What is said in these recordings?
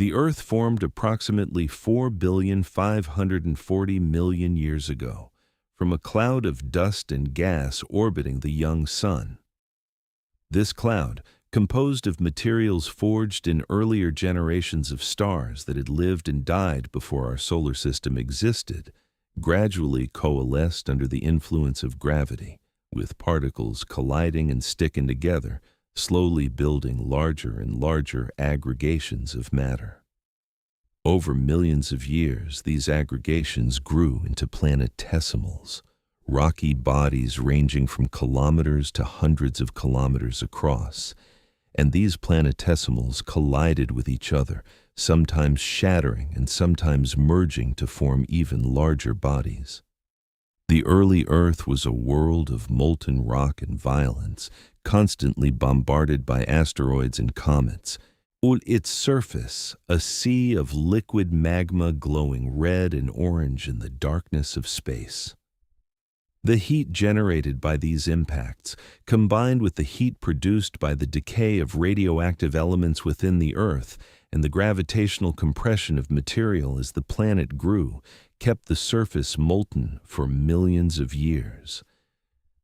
The Earth formed approximately 4,540,000,000 years ago from a cloud of dust and gas orbiting the young Sun. This cloud, composed of materials forged in earlier generations of stars that had lived and died before our solar system existed, gradually coalesced under the influence of gravity, with particles colliding and sticking together, slowly building larger and larger aggregations of matter. Over millions of years, these aggregations grew into planetesimals, rocky bodies ranging from kilometers to hundreds of kilometers across, and these planetesimals collided with each other, sometimes shattering and sometimes merging to form even larger bodies. The early Earth was a world of molten rock and violence, constantly bombarded by asteroids and comets. On its surface, a sea of liquid magma glowing red and orange in the darkness of space. The heat generated by these impacts, combined with the heat produced by the decay of radioactive elements within the Earth and the gravitational compression of material as the planet grew, kept the surface molten for millions of years.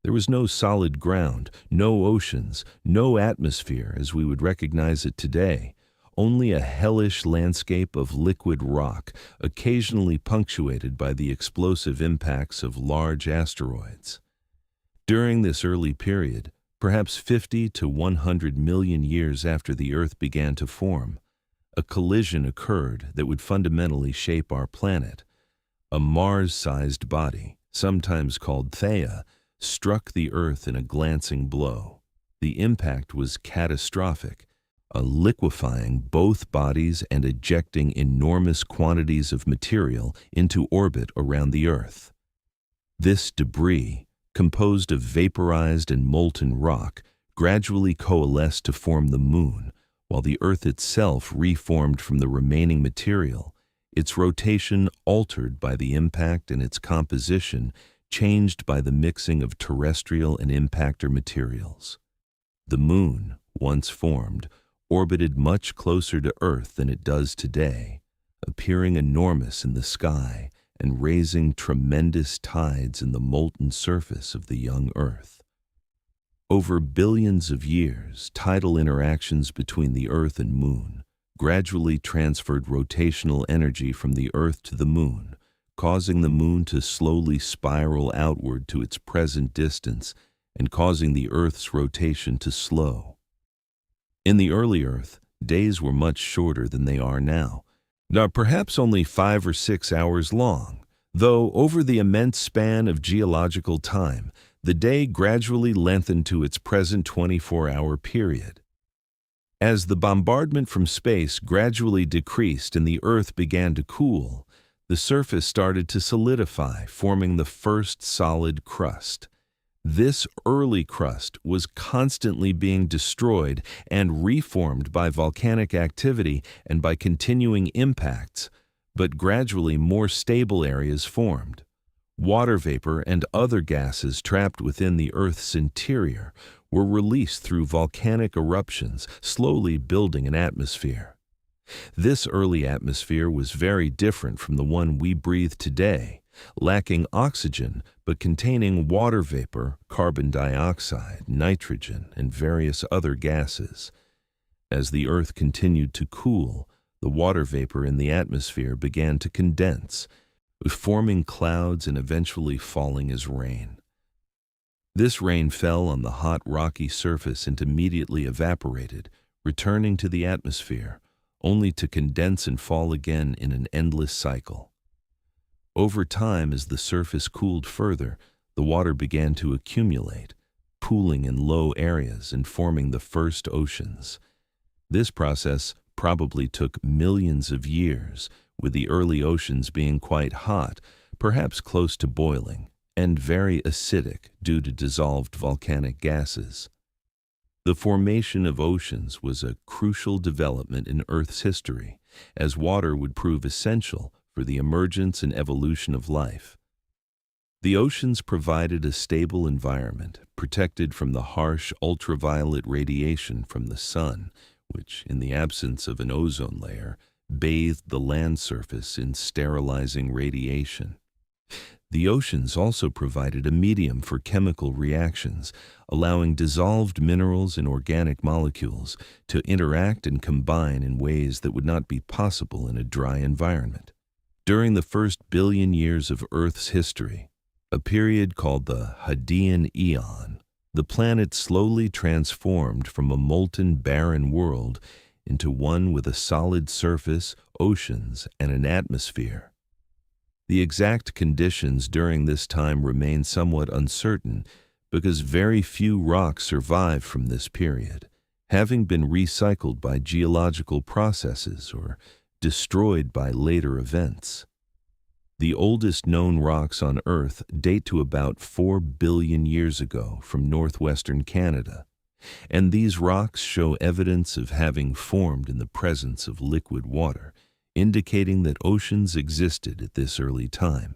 There was no solid ground, no oceans, no atmosphere as we would recognize it today, only a hellish landscape of liquid rock, occasionally punctuated by the explosive impacts of large asteroids. During this early period, perhaps 50 to 100 million years after the Earth began to form, a collision occurred that would fundamentally shape our planet. A Mars-sized body, sometimes called Theia, struck the Earth in a glancing blow. The impact was catastrophic, liquefying both bodies and ejecting enormous quantities of material into orbit around the Earth. This debris, composed of vaporized and molten rock, gradually coalesced to form the Moon, while the Earth itself reformed from the remaining material. Its rotation altered by the impact and its composition changed by the mixing of terrestrial and impactor materials. The Moon, once formed, orbited much closer to Earth than it does today, appearing enormous in the sky and raising tremendous tides in the molten surface of the young Earth. Over billions of years, tidal interactions between the Earth and Moon gradually transferred rotational energy from the Earth to the Moon, causing the Moon to slowly spiral outward to its present distance and causing the Earth's rotation to slow. In the early Earth, days were much shorter than they are now, perhaps only 5 or 6 hours long, though over the immense span of geological time, the day gradually lengthened to its present 24-hour period. As the bombardment from space gradually decreased and the Earth began to cool, the surface started to solidify, forming the first solid crust. This early crust was constantly being destroyed and reformed by volcanic activity and by continuing impacts, but gradually more stable areas formed. Water vapor and other gases trapped within the Earth's interior were released through volcanic eruptions, slowly building an atmosphere. This early atmosphere was very different from the one we breathe today, lacking oxygen but containing water vapor, carbon dioxide, nitrogen, and various other gases. As the Earth continued to cool, the water vapor in the atmosphere began to condense, forming clouds and eventually falling as rain. This rain fell on the hot rocky surface and immediately evaporated, returning to the atmosphere, only to condense and fall again in an endless cycle. Over time, as the surface cooled further, the water began to accumulate, pooling in low areas and forming the first oceans. This process probably took millions of years, with the early oceans being quite hot, perhaps close to boiling, and very acidic due to dissolved volcanic gases. The formation of oceans was a crucial development in Earth's history, as water would prove essential for the emergence and evolution of life. The oceans provided a stable environment, protected from the harsh ultraviolet radiation from the sun, which, in the absence of an ozone layer, bathed the land surface in sterilizing radiation. The oceans also provided a medium for chemical reactions, allowing dissolved minerals and organic molecules to interact and combine in ways that would not be possible in a dry environment. During the first billion years of Earth's history, a period called the Hadean Eon, the planet slowly transformed from a molten, barren world into one with a solid surface, oceans, and an atmosphere. The exact conditions during this time remain somewhat uncertain because very few rocks survive from this period, having been recycled by geological processes or destroyed by later events. The oldest known rocks on Earth date to about 4 billion years ago from northwestern Canada, and these rocks show evidence of having formed in the presence of liquid water, indicating that oceans existed at this early time.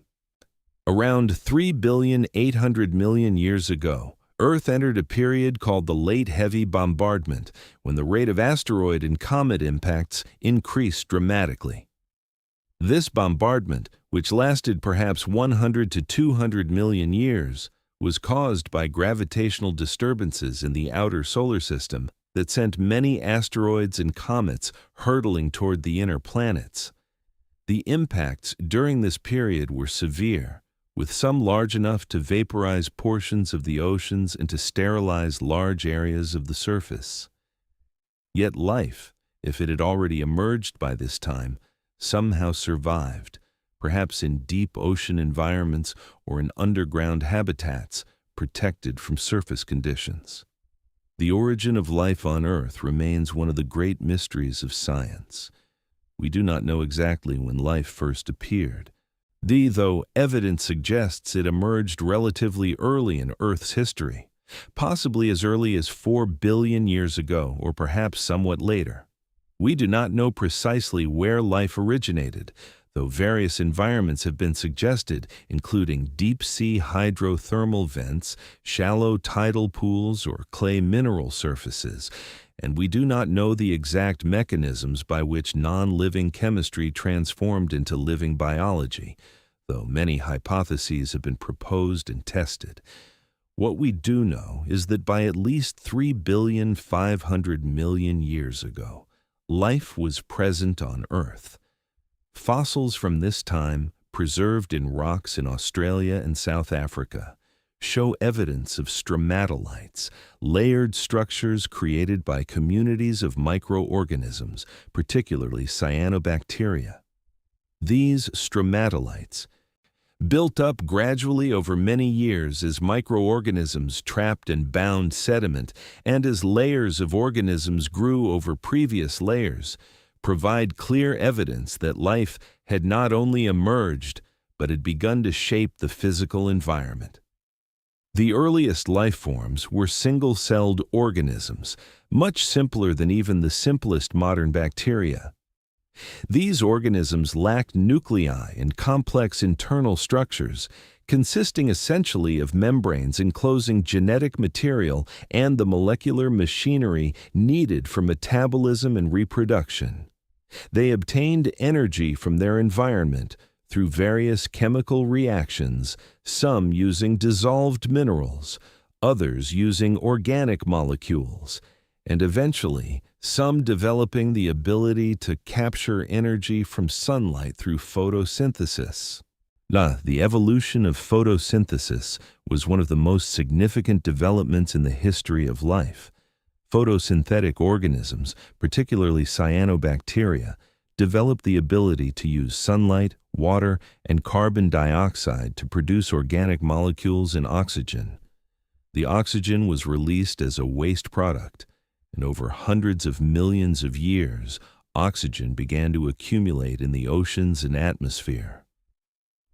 Around 3,800,000,000 years ago, Earth entered a period called the Late Heavy Bombardment, when the rate of asteroid and comet impacts increased dramatically. This bombardment, which lasted perhaps 100 to 200 million years, was caused by gravitational disturbances in the outer solar system that sent many asteroids and comets hurtling toward the inner planets. The impacts during this period were severe, with some large enough to vaporize portions of the oceans and to sterilize large areas of the surface. Yet life, if it had already emerged by this time, somehow survived, perhaps in deep ocean environments or in underground habitats protected from surface conditions. The origin of life on Earth remains one of the great mysteries of science. We do not know exactly when life first appeared, though evidence suggests it emerged relatively early in Earth's history, possibly as early as 4 billion years ago or perhaps somewhat later. We do not know precisely where life originated, though various environments have been suggested, including deep-sea hydrothermal vents, shallow tidal pools, or clay mineral surfaces, and we do not know the exact mechanisms by which non-living chemistry transformed into living biology, though many hypotheses have been proposed and tested. What we do know is that by at least 3,500,000,000 years ago, life was present on Earth. Fossils from this time, preserved in rocks in Australia and South Africa, show evidence of stromatolites, layered structures created by communities of microorganisms, particularly cyanobacteria. These stromatolites, built up gradually over many years as microorganisms trapped and bound sediment and as layers of organisms grew over previous layers, provide clear evidence that life had not only emerged, but had begun to shape the physical environment. The earliest life forms were single-celled organisms, much simpler than even the simplest modern bacteria. These organisms lacked nuclei and complex internal structures, consisting essentially of membranes enclosing genetic material and the molecular machinery needed for metabolism and reproduction. They obtained energy from their environment through various chemical reactions, some using dissolved minerals, others using organic molecules, and eventually some developing the ability to capture energy from sunlight through photosynthesis. The evolution of photosynthesis was one of the most significant developments in the history of life. Photosynthetic organisms, particularly cyanobacteria, developed the ability to use sunlight, water, and carbon dioxide to produce organic molecules and oxygen. The oxygen was released as a waste product, and over hundreds of millions of years, oxygen began to accumulate in the oceans and atmosphere.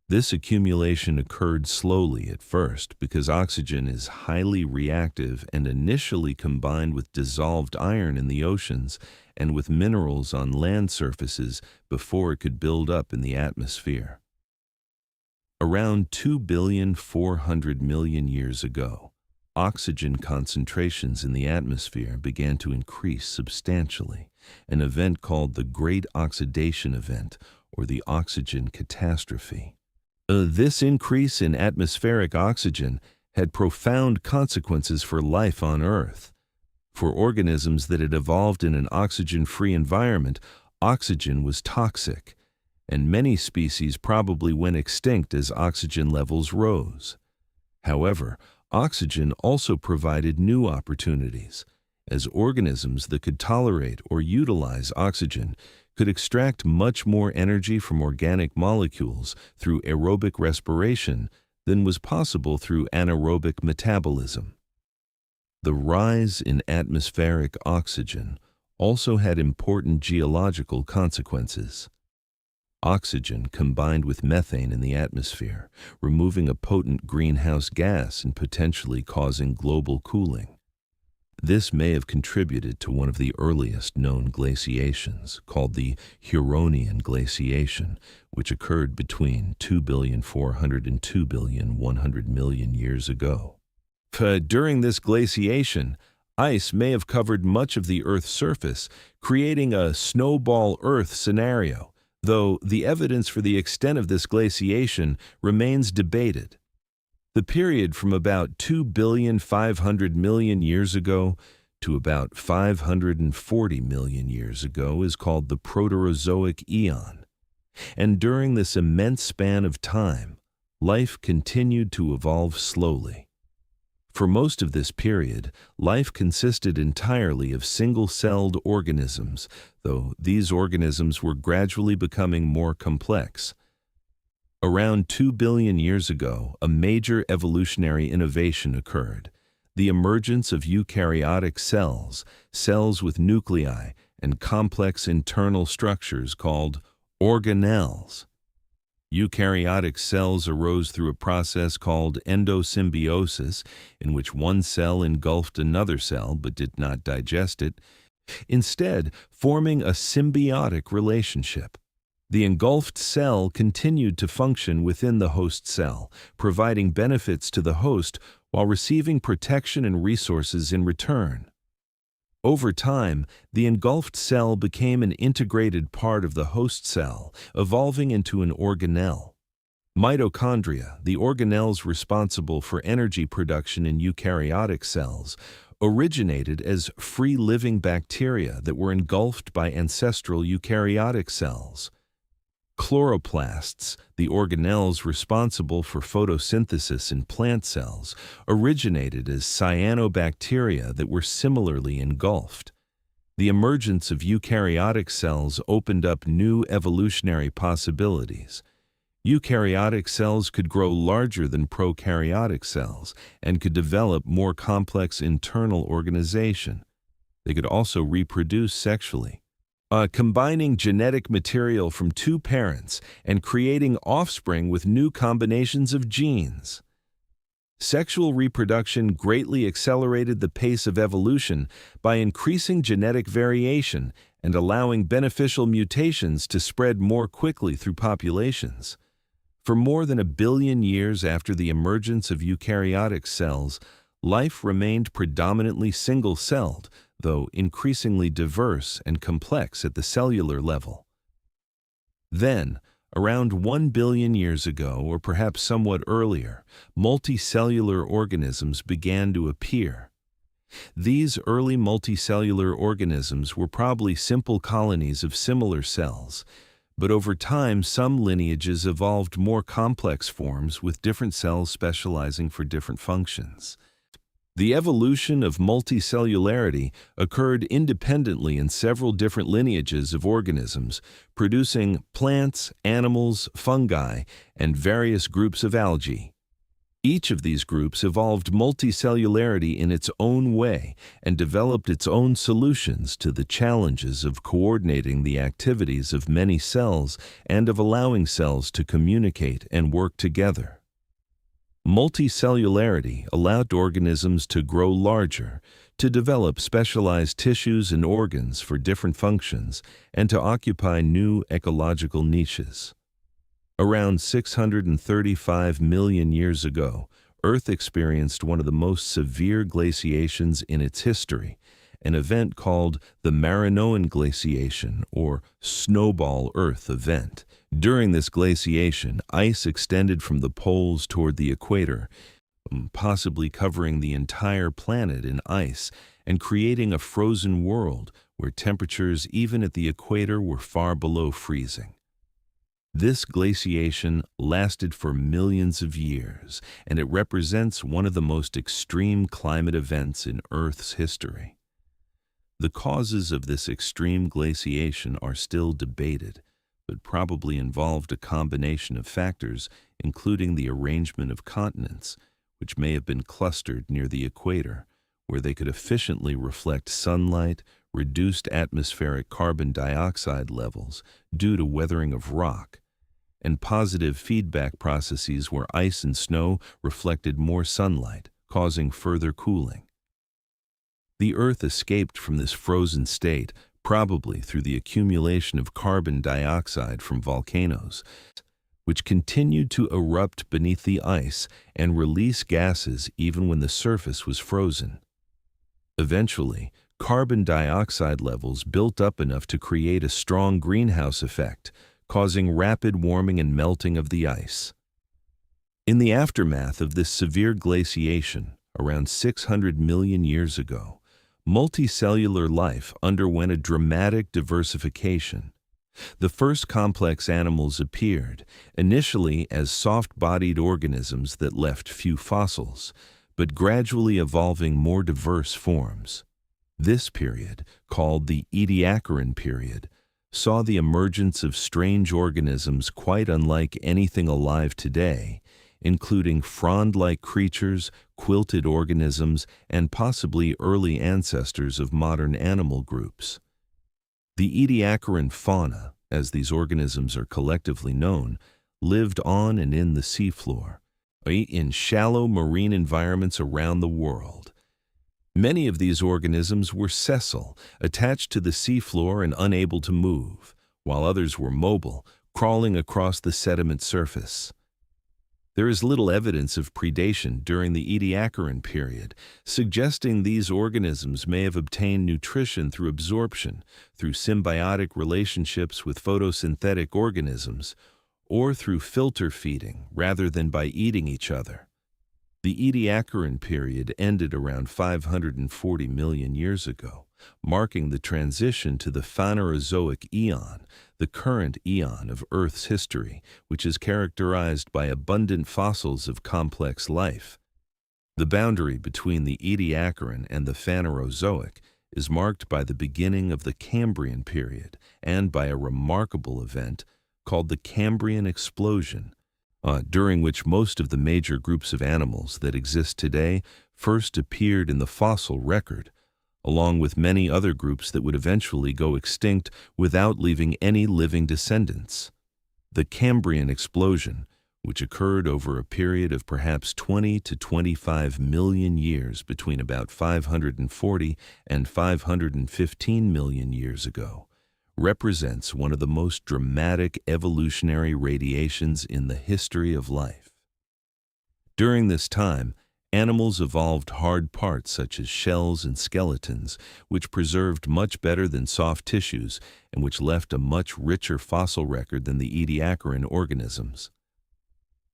This accumulation occurred slowly at first because oxygen is highly reactive and initially combined with dissolved iron in the oceans and with minerals on land surfaces before it could build up in the atmosphere. Around 2,400,000,000 years ago, oxygen concentrations in the atmosphere began to increase substantially, an event called the Great Oxidation Event, or the oxygen catastrophe. This increase in atmospheric oxygen had profound consequences for life on Earth. For organisms that had evolved in an oxygen-free environment, oxygen was toxic, and many species probably went extinct as oxygen levels rose. However, oxygen also provided new opportunities, as organisms that could tolerate or utilize oxygen could extract much more energy from organic molecules through aerobic respiration than was possible through anaerobic metabolism. The rise in atmospheric oxygen also had important geological consequences. Oxygen combined with methane in the atmosphere, removing a potent greenhouse gas and potentially causing global cooling. This may have contributed to one of the earliest known glaciations, called the Huronian glaciation, which occurred between 2,400,000,000 and 2,100,000,000 years ago. During this glaciation, ice may have covered much of the Earth's surface, creating a snowball Earth scenario, though the evidence for the extent of this glaciation remains debated. The period from about 2,500,000,000 years ago to about 540,000,000 years ago is called the Proterozoic Eon. And during this immense span of time, life continued to evolve slowly. For most of this period, life consisted entirely of single-celled organisms, though these organisms were gradually becoming more complex. Around 2 billion years ago, a major evolutionary innovation occurred: the emergence of eukaryotic cells, cells with nuclei and complex internal structures called organelles. Eukaryotic cells arose through a process called endosymbiosis, in which one cell engulfed another cell but did not digest it, instead forming a symbiotic relationship. The engulfed cell continued to function within the host cell, providing benefits to the host while receiving protection and resources in return. Over time, the engulfed cell became an integrated part of the host cell, evolving into an organelle. Mitochondria, the organelles responsible for energy production in eukaryotic cells, originated as free-living bacteria that were engulfed by ancestral eukaryotic cells. Chloroplasts, the organelles responsible for photosynthesis in plant cells, originated as cyanobacteria that were similarly engulfed. The emergence of eukaryotic cells opened up new evolutionary possibilities. Eukaryotic cells could grow larger than prokaryotic cells and could develop more complex internal organization. They could also reproduce sexually, combining genetic material from two parents and creating offspring with new combinations of genes. Sexual reproduction greatly accelerated the pace of evolution by increasing genetic variation and allowing beneficial mutations to spread more quickly through populations. For more than 1 billion years after the emergence of eukaryotic cells, life remained predominantly single-celled, though increasingly diverse and complex at the cellular level. Then, around 1 billion years ago, or perhaps somewhat earlier, multicellular organisms began to appear. These early multicellular organisms were probably simple colonies of similar cells, but over time some lineages evolved more complex forms with different cells specializing for different functions. The evolution of multicellularity occurred independently in several different lineages of organisms, producing plants, animals, fungi, and various groups of algae. Each of these groups evolved multicellularity in its own way and developed its own solutions to the challenges of coordinating the activities of many cells and of allowing cells to communicate and work together. Multicellularity allowed organisms to grow larger, to develop specialized tissues and organs for different functions, and to occupy new ecological niches. Around 635 million years ago, Earth experienced one of the most severe glaciations in its history, an event called the Marinoan glaciation or snowball Earth event. During this glaciation, ice extended from the poles toward the equator, possibly covering the entire planet in ice and creating a frozen world where temperatures even at the equator were far below freezing. This glaciation lasted for millions of years, and it represents one of the most extreme climate events in Earth's history. The causes of this extreme glaciation are still debated, but probably involved a combination of factors, including the arrangement of continents, which may have been clustered near the equator, where they could efficiently reflect sunlight, reduced atmospheric carbon dioxide levels due to weathering of rock, and positive feedback processes where ice and snow reflected more sunlight, causing further cooling. The Earth escaped from this frozen state probably through the accumulation of carbon dioxide from volcanoes, which continued to erupt beneath the ice and release gases even when the surface was frozen. Eventually, carbon dioxide levels built up enough to create a strong greenhouse effect, causing rapid warming and melting of the ice. In the aftermath of this severe glaciation, around 600 million years ago, multicellular life underwent a dramatic diversification. The first complex animals appeared, initially as soft-bodied organisms that left few fossils, but gradually evolving more diverse forms. This period, called the Ediacaran period, saw the emergence of strange organisms quite unlike anything alive today, including frond-like creatures, quilted organisms, and possibly early ancestors of modern animal groups. The Ediacaran fauna, as these organisms are collectively known, lived on and in the seafloor, in shallow marine environments around the world. Many of these organisms were sessile, attached to the seafloor and unable to move, while others were mobile, crawling across the sediment surface. There is little evidence of predation during the Ediacaran period, suggesting these organisms may have obtained nutrition through absorption, through symbiotic relationships with photosynthetic organisms, or through filter feeding rather than by eating each other. The Ediacaran period ended around 540 million years ago, marking the transition to the Phanerozoic eon, the current eon of Earth's history, which is characterized by abundant fossils of complex life. The boundary between the Ediacaran and the Phanerozoic is marked by the beginning of the Cambrian period and by a remarkable event called the Cambrian explosion, during which most of the major groups of animals that exist today first appeared in the fossil record, along with many other groups that would eventually go extinct without leaving any living descendants. The Cambrian explosion, which occurred over a period of perhaps 20 to 25 million years between about 540 and 515 million years ago, represents one of the most dramatic evolutionary radiations in the history of life. During this time, animals evolved hard parts such as shells and skeletons, which preserved much better than soft tissues and which left a much richer fossil record than the Ediacaran organisms.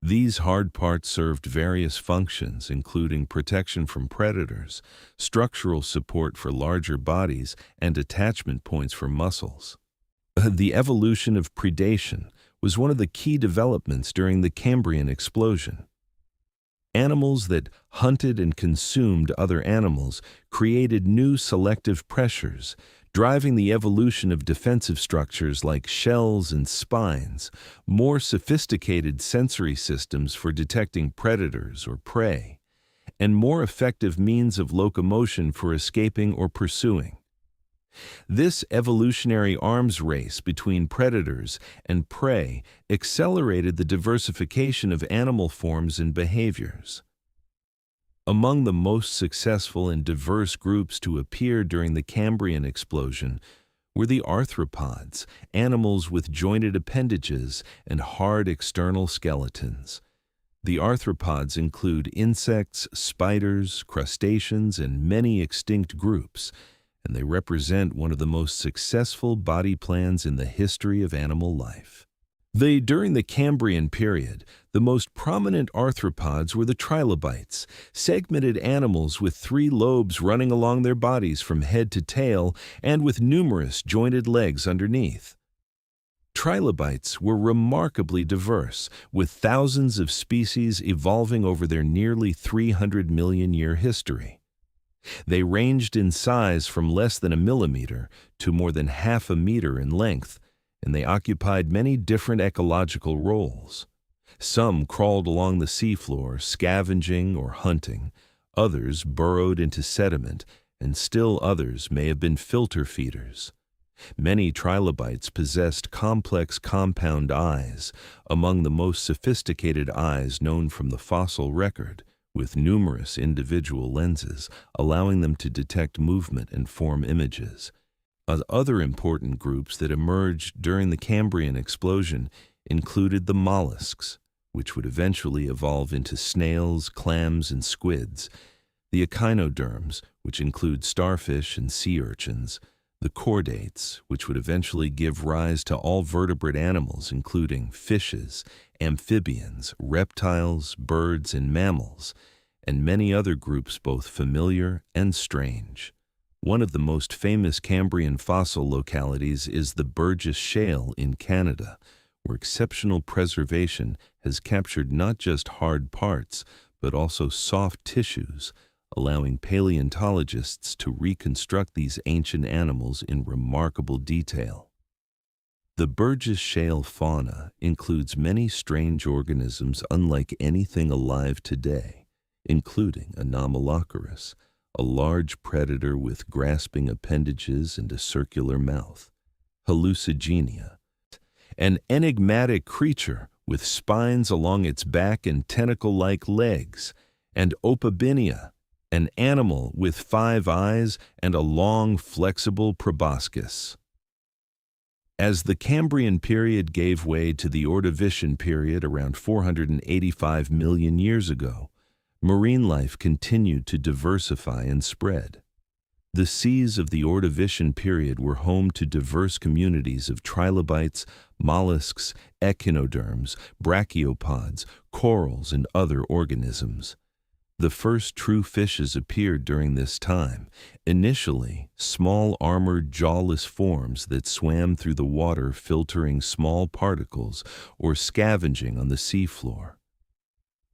These hard parts served various functions, including protection from predators, structural support for larger bodies, and attachment points for muscles. The evolution of predation was one of the key developments during the Cambrian explosion. Animals that hunted and consumed other animals created new selective pressures, driving the evolution of defensive structures like shells and spines, more sophisticated sensory systems for detecting predators or prey, and more effective means of locomotion for escaping or pursuing. This evolutionary arms race between predators and prey accelerated the diversification of animal forms and behaviors. Among the most successful and diverse groups to appear during the Cambrian explosion were the arthropods, animals with jointed appendages and hard external skeletons. The arthropods include insects, spiders, crustaceans, and many extinct groups, and they represent one of the most successful body plans in the history of animal life. During the Cambrian period, the most prominent arthropods were the trilobites, segmented animals with 3 lobes running along their bodies from head to tail and with numerous jointed legs underneath. Trilobites were remarkably diverse, with thousands of species evolving over their nearly 300 million year history. They ranged in size from less than a millimeter to more than half a meter in length, and they occupied many different ecological roles. Some crawled along the seafloor, scavenging or hunting. Others burrowed into sediment, and still others may have been filter feeders. Many trilobites possessed complex compound eyes, among the most sophisticated eyes known from the fossil record, with numerous individual lenses, allowing them to detect movement and form images. Other important groups that emerged during the Cambrian explosion included the mollusks, which would eventually evolve into snails, clams, and squids, the echinoderms, which include starfish and sea urchins, the chordates, which would eventually give rise to all vertebrate animals, including fishes, amphibians, reptiles, birds, and mammals, and many other groups both familiar and strange. One of the most famous Cambrian fossil localities is the Burgess Shale in Canada, where exceptional preservation has captured not just hard parts, but also soft tissues, allowing paleontologists to reconstruct these ancient animals in remarkable detail. The Burgess Shale fauna includes many strange organisms unlike anything alive today, including Anomalocaris, a large predator with grasping appendages and a circular mouth, Hallucigenia, an enigmatic creature with spines along its back and tentacle-like legs, and Opabinia, an animal with 5 eyes and a long, flexible proboscis. As the Cambrian period gave way to the Ordovician period around 485 million years ago, marine life continued to diversify and spread. The seas of the Ordovician period were home to diverse communities of trilobites, mollusks, echinoderms, brachiopods, corals, and other organisms. The first true fishes appeared during this time, initially small armored jawless forms that swam through the water filtering small particles or scavenging on the seafloor.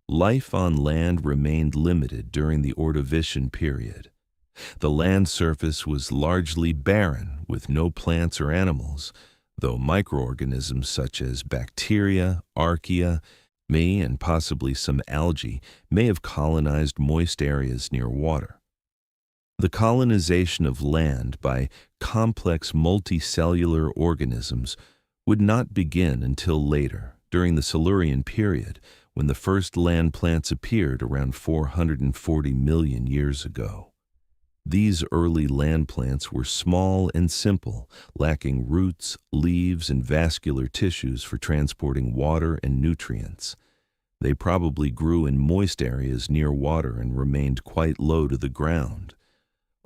Life on land remained limited during the Ordovician period. The land surface was largely barren, with no plants or animals, though microorganisms such as bacteria, archaea, and possibly some algae may have colonized moist areas near water. The colonization of land by complex multicellular organisms would not begin until later, during the Silurian period, when the first land plants appeared around 440 million years ago. These early land plants were small and simple, lacking roots, leaves, and vascular tissues for transporting water and nutrients. They probably grew in moist areas near water and remained quite low to the ground.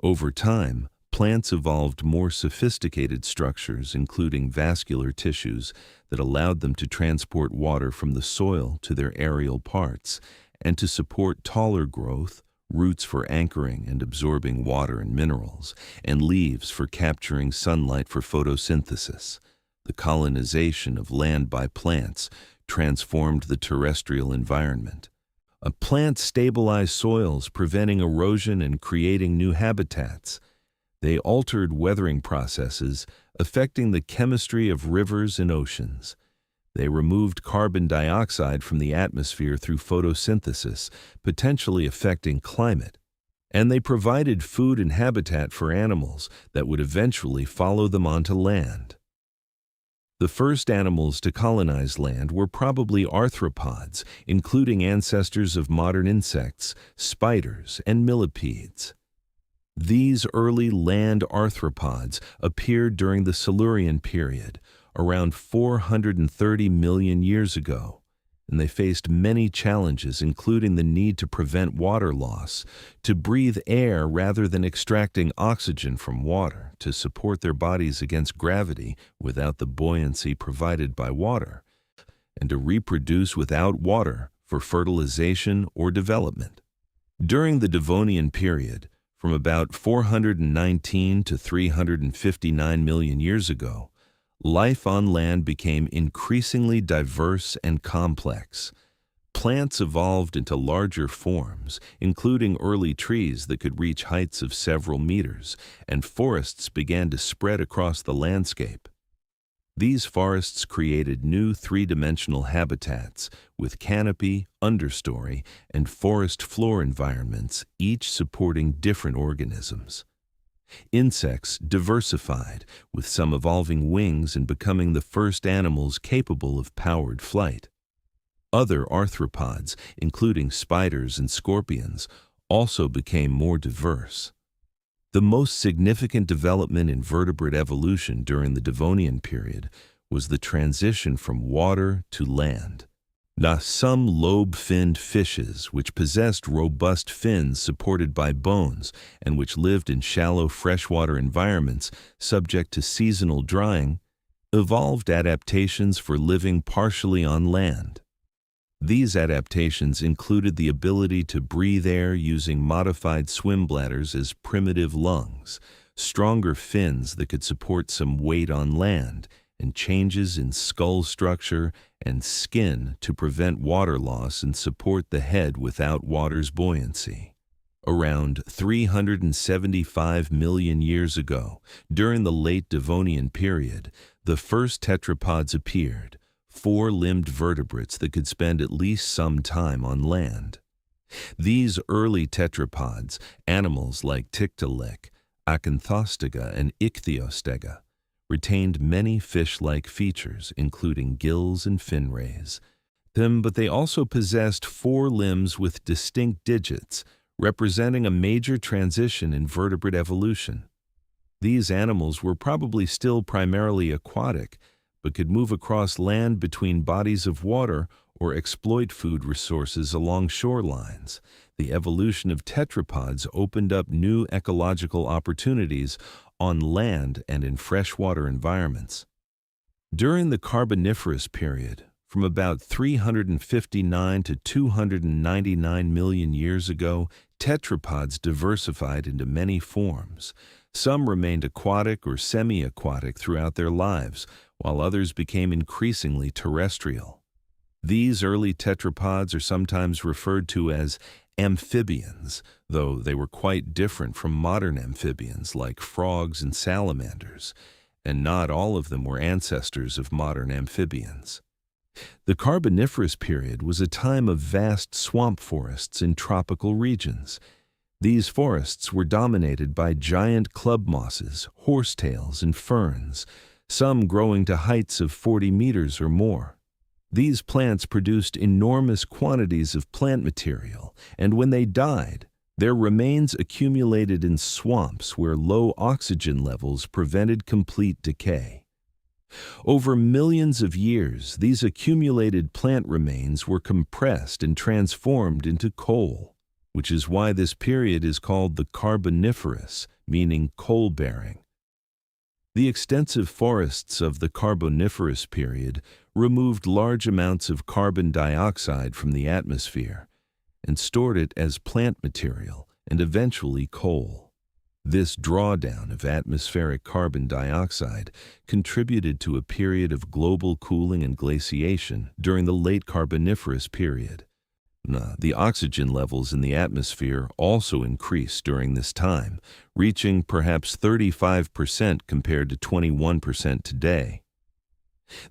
Over time, plants evolved more sophisticated structures, including vascular tissues, that allowed them to transport water from the soil to their aerial parts and to support taller growth, roots for anchoring and absorbing water and minerals, and leaves for capturing sunlight for photosynthesis. The colonization of land by plants transformed the terrestrial environment. Plants stabilized soils, preventing erosion and creating new habitats. They altered weathering processes, affecting the chemistry of rivers and oceans. They removed carbon dioxide from the atmosphere through photosynthesis, potentially affecting climate. And they provided food and habitat for animals that would eventually follow them onto land. The first animals to colonize land were probably arthropods, including ancestors of modern insects, spiders, and millipedes. These early land arthropods appeared during the Silurian period, around 430 million years ago. and they faced many challenges, including the need to prevent water loss, to breathe air rather than extracting oxygen from water, to support their bodies against gravity without the buoyancy provided by water, and to reproduce without water for fertilization or development. During the Devonian period, from about 419 to 359 million years ago, life on land became increasingly diverse and complex. Plants evolved into larger forms, including early trees that could reach heights of several meters, and forests began to spread across the landscape. These forests created new three-dimensional habitats with canopy, understory, and forest floor environments, each supporting different organisms. Insects diversified, with some evolving wings and becoming the first animals capable of powered flight. Other arthropods, including spiders and scorpions, also became more diverse. The most significant development in vertebrate evolution during the Devonian period was the transition from water to land. Some lobe-finned fishes, which possessed robust fins supported by bones and which lived in shallow freshwater environments subject to seasonal drying, evolved adaptations for living partially on land. These adaptations included the ability to breathe air using modified swim bladders as primitive lungs, stronger fins that could support some weight on land, and changes in skull structure and skin to prevent water loss and support the head without water's buoyancy. Around 375 million years ago, during the late Devonian period, the first tetrapods appeared, four-limbed vertebrates that could spend at least some time on land. These early tetrapods, animals like Tiktaalik, Acanthostega, and Ichthyostega, retained many fish-like features, including gills and fin rays. But they also possessed four limbs with distinct digits, representing a major transition in vertebrate evolution. These animals were probably still primarily aquatic, but could move across land between bodies of water or exploit food resources along shorelines. The evolution of tetrapods opened up new ecological opportunities on land and in freshwater environments. During the Carboniferous period, from about 359 to 299 million years ago, tetrapods diversified into many forms. Some remained aquatic or semi-aquatic throughout their lives, while others became increasingly terrestrial. These early tetrapods are sometimes referred to as amphibians, though they were quite different from modern amphibians like frogs and salamanders, and not all of them were ancestors of modern amphibians. The Carboniferous period was a time of vast swamp forests in tropical regions. These forests were dominated by giant club mosses, horsetails, and ferns, some growing to heights of 40 meters or more. These plants produced enormous quantities of plant material, and when they died, their remains accumulated in swamps where low oxygen levels prevented complete decay. Over millions of years, these accumulated plant remains were compressed and transformed into coal, which is why this period is called the Carboniferous, meaning coal-bearing. The extensive forests of the Carboniferous period removed large amounts of carbon dioxide from the atmosphere and stored it as plant material and eventually coal. This drawdown of atmospheric carbon dioxide contributed to a period of global cooling and glaciation during the late Carboniferous period. The oxygen levels in the atmosphere also increased during this time, reaching perhaps 35% compared to 21% today.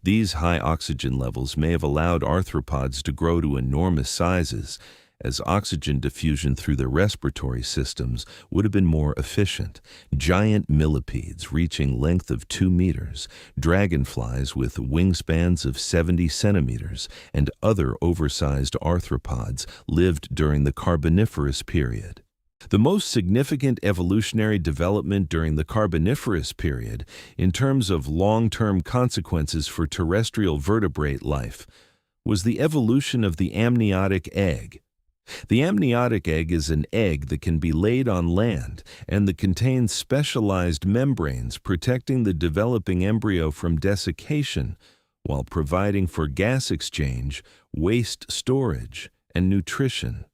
These high oxygen levels may have allowed arthropods to grow to enormous sizes, as oxygen diffusion through their respiratory systems would have been more efficient. Giant millipedes reaching length of 2 meters, dragonflies with wingspans of 70 centimeters, and other oversized arthropods lived during the Carboniferous period. The most significant evolutionary development during the Carboniferous period, in terms of long-term consequences for terrestrial vertebrate life, was the evolution of the amniotic egg. The amniotic egg is an egg that can be laid on land and that contains specialized membranes protecting the developing embryo from desiccation while providing for gas exchange, waste storage, and nutrition.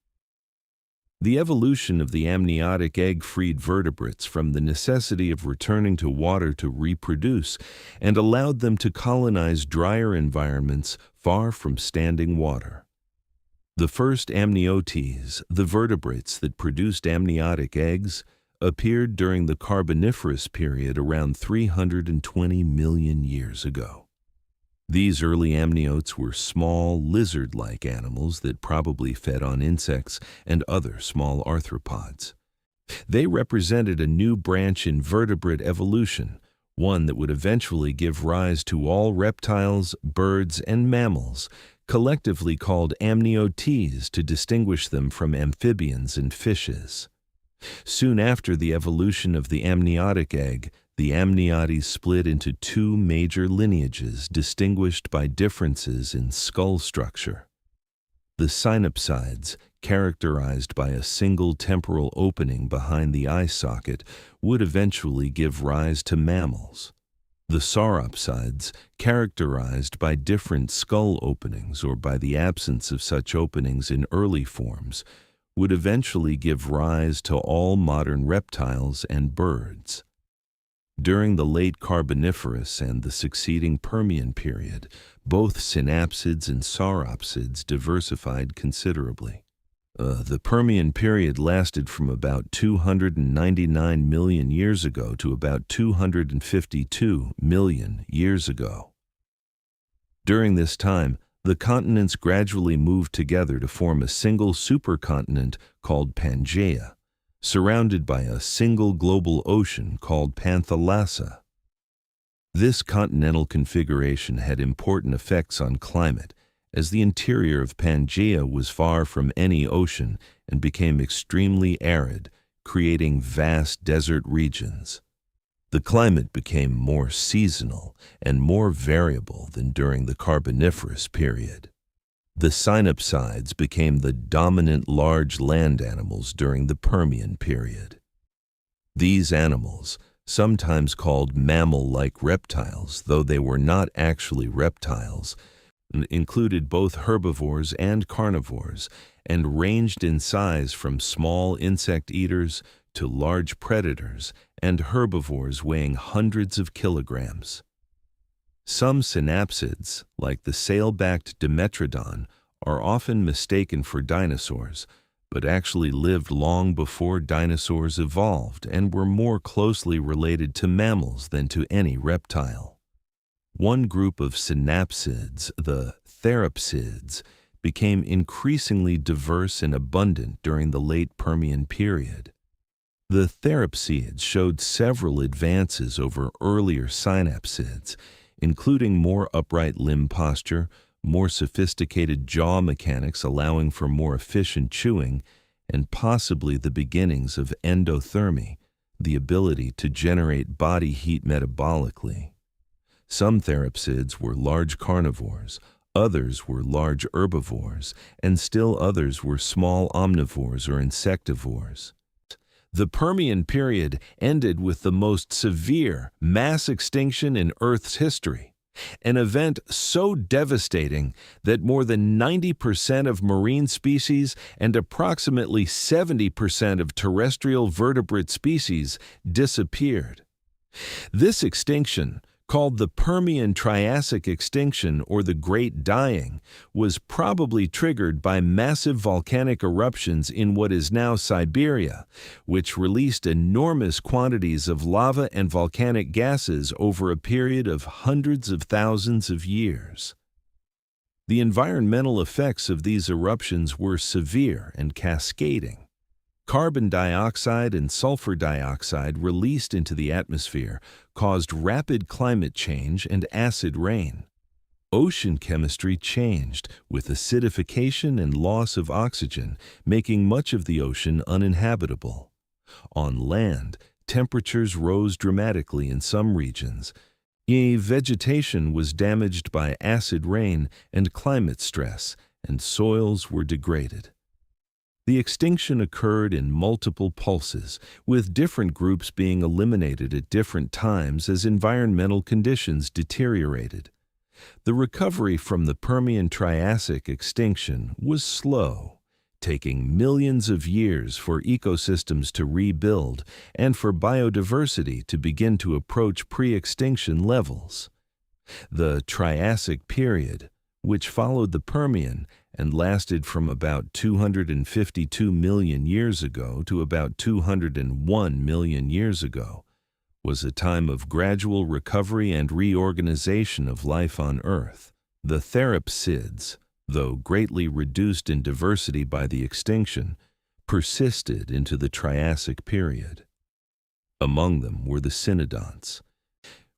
The evolution of the amniotic egg freed vertebrates from the necessity of returning to water to reproduce and allowed them to colonize drier environments far from standing water. The first amniotes, the vertebrates that produced amniotic eggs, appeared during the Carboniferous period around 320 million years ago. These early amniotes were small, lizard-like animals that probably fed on insects and other small arthropods. They represented a new branch in vertebrate evolution, one that would eventually give rise to all reptiles, birds, and mammals, collectively called amniotes to distinguish them from amphibians and fishes. Soon after the evolution of the amniotic egg, the amniotes split into two major lineages distinguished by differences in skull structure. The synapsids, characterized by a single temporal opening behind the eye socket, would eventually give rise to mammals. The sauropsids, characterized by different skull openings or by the absence of such openings in early forms, would eventually give rise to all modern reptiles and birds. During the late Carboniferous and the succeeding Permian period, both synapsids and sauropsids diversified considerably. The Permian period lasted from about 299 million years ago to about 252 million years ago. During this time, the continents gradually moved together to form a single supercontinent called Pangaea, surrounded by a single global ocean called Panthalassa. This continental configuration had important effects on climate, as the interior of Pangaea was far from any ocean and became extremely arid, creating vast desert regions. The climate became more seasonal and more variable than during the Carboniferous period. The synapsids became the dominant large land animals during the Permian period. These animals, sometimes called mammal-like reptiles, though they were not actually reptiles, included both herbivores and carnivores, and ranged in size from small insect eaters to large predators and herbivores weighing hundreds of kilograms. Some synapsids, like the sail-backed Dimetrodon, are often mistaken for dinosaurs, but actually lived long before dinosaurs evolved and were more closely related to mammals than to any reptile. One group of synapsids, the therapsids, became increasingly diverse and abundant during the late Permian period. The therapsids showed several advances over earlier synapsids, including more upright limb posture, more sophisticated jaw mechanics allowing for more efficient chewing, and possibly the beginnings of endothermy, the ability to generate body heat metabolically. Some therapsids were large carnivores, others were large herbivores, and still others were small omnivores or insectivores. The Permian period ended with the most severe mass extinction in Earth's history, an event so devastating that more than 90% of marine species and approximately 70% of terrestrial vertebrate species disappeared. This extinction, called the Permian-Triassic extinction or the Great Dying, was probably triggered by massive volcanic eruptions in what is now Siberia, which released enormous quantities of lava and volcanic gases over a period of hundreds of thousands of years. The environmental effects of these eruptions were severe and cascading. Carbon dioxide and sulfur dioxide released into the atmosphere caused rapid climate change and acid rain. Ocean chemistry changed, with acidification and loss of oxygen, making much of the ocean uninhabitable. On land, temperatures rose dramatically in some regions, Vegetation was damaged by acid rain and climate stress, and soils were degraded. The extinction occurred in multiple pulses, with different groups being eliminated at different times as environmental conditions deteriorated. The recovery from the Permian-Triassic extinction was slow, taking millions of years for ecosystems to rebuild and for biodiversity to begin to approach pre-extinction levels. The Triassic period, which followed the Permian and lasted from about 252 million years ago to about 201 million years ago, was a time of gradual recovery and reorganization of life on Earth. The therapsids, though greatly reduced in diversity by the extinction, persisted into the Triassic period. Among them were the cynodonts,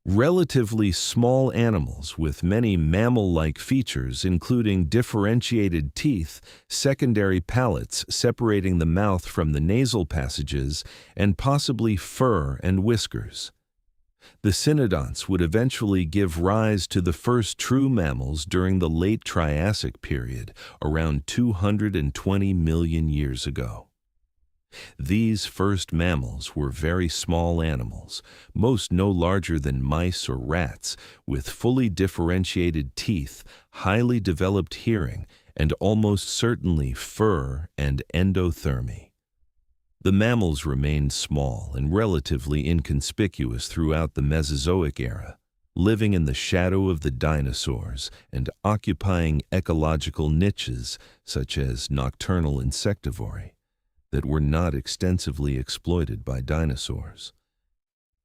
relatively small animals with many mammal-like features including differentiated teeth, secondary palates separating the mouth from the nasal passages, and possibly fur and whiskers. The cynodonts would eventually give rise to the first true mammals during the late Triassic period, around 220 million years ago. These first mammals were very small animals, most no larger than mice or rats, with fully differentiated teeth, highly developed hearing, and almost certainly fur and endothermy. The mammals remained small and relatively inconspicuous throughout the Mesozoic era, living in the shadow of the dinosaurs and occupying ecological niches such as nocturnal insectivory that were not extensively exploited by dinosaurs.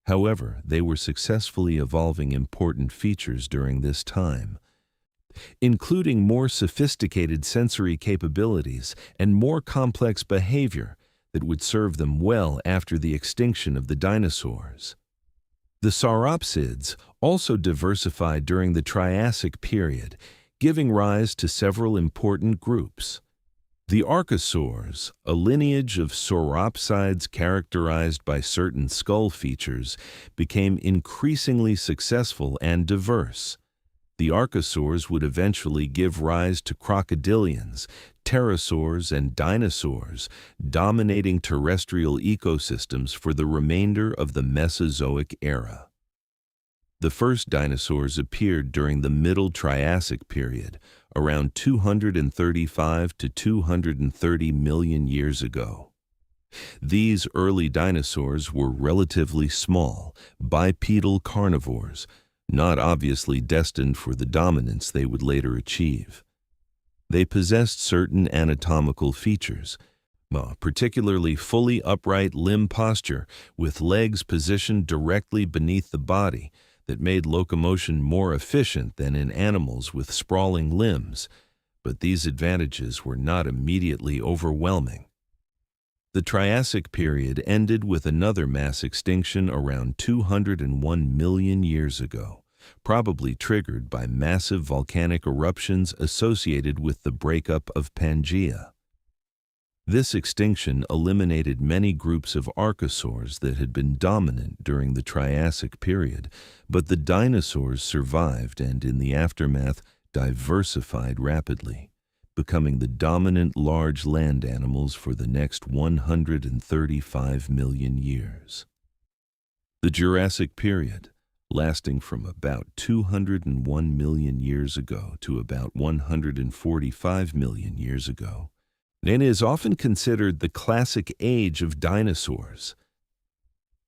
However, they were successfully evolving important features during this time, including more sophisticated sensory capabilities and more complex behavior that would serve them well after the extinction of the dinosaurs. The sauropsids also diversified during the Triassic period, giving rise to several important groups. The archosaurs, a lineage of sauropsids characterized by certain skull features, became increasingly successful and diverse. The archosaurs would eventually give rise to crocodilians, pterosaurs, and dinosaurs, dominating terrestrial ecosystems for the remainder of the Mesozoic era. The first dinosaurs appeared during the Middle Triassic period, around 235 to 230 million years ago. These early dinosaurs were relatively small, bipedal carnivores, not obviously destined for the dominance they would later achieve. They possessed certain anatomical features, particularly fully upright limb posture with legs positioned directly beneath the body, that made locomotion more efficient than in animals with sprawling limbs, but these advantages were not immediately overwhelming. The Triassic period ended with another mass extinction around 201 million years ago, probably triggered by massive volcanic eruptions associated with the breakup of Pangaea. This extinction eliminated many groups of archosaurs that had been dominant during the Triassic period, but the dinosaurs survived and, in the aftermath, diversified rapidly, becoming the dominant large land animals for the next 135 million years. The Jurassic period, lasting from about 201 million years ago to about 145 million years ago, and is often considered the classic age of dinosaurs.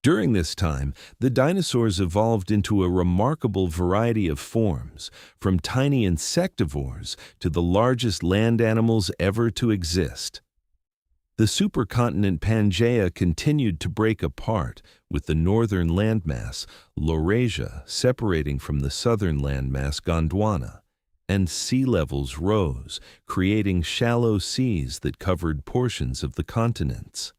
During this time, the dinosaurs evolved into a remarkable variety of forms, from tiny insectivores to the largest land animals ever to exist. The supercontinent Pangaea continued to break apart, with the northern landmass, Laurasia, separating from the southern landmass, Gondwana, and sea levels rose, creating shallow seas that covered portions of the continents.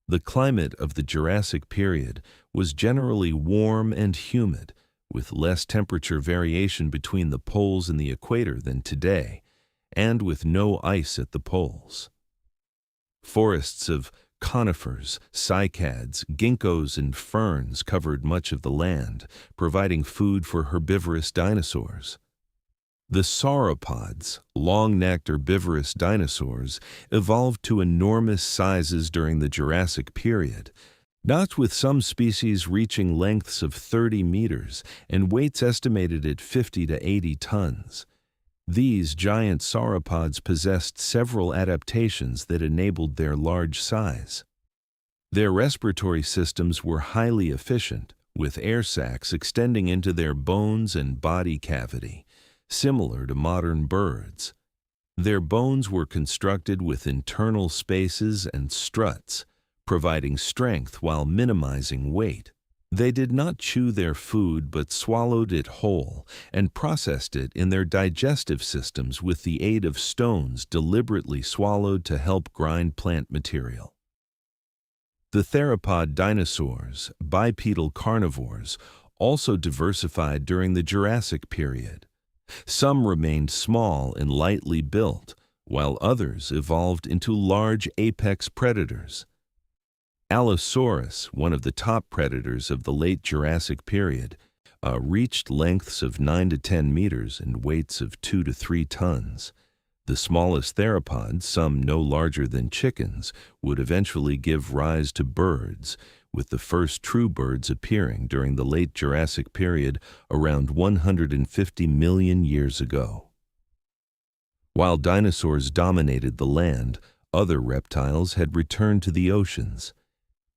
The climate of the Jurassic period was generally warm and humid, with less temperature variation between the poles and the equator than today, and with no ice at the poles. Forests of Conifers, cycads, ginkgos, and ferns covered much of the land, providing food for herbivorous dinosaurs. The sauropods, long-necked herbivorous dinosaurs, evolved to enormous sizes during the Jurassic period, not with some species reaching lengths of 30 meters and weights estimated at 50 to 80 tons. These giant sauropods possessed several adaptations that enabled their large size. Their respiratory systems were highly efficient, with air sacs extending into their bones and body cavity, similar to modern birds. Their bones were constructed with internal spaces and struts, providing strength while minimizing weight. They did not chew their food but swallowed it whole and processed it in their digestive systems with the aid of stones deliberately swallowed to help grind plant material. The theropod dinosaurs, bipedal carnivores, also diversified during the Jurassic period. Some remained small and lightly built, while others evolved into large apex predators. Allosaurus, one of the top predators of the late Jurassic period, reached lengths of 9 to 10 meters and weights of 2 to 3 tons. The smallest theropods, some no larger than chickens, would eventually give rise to birds, with the first true birds appearing during the late Jurassic period around 150 million years ago. While dinosaurs dominated the land, other reptiles had returned to the oceans.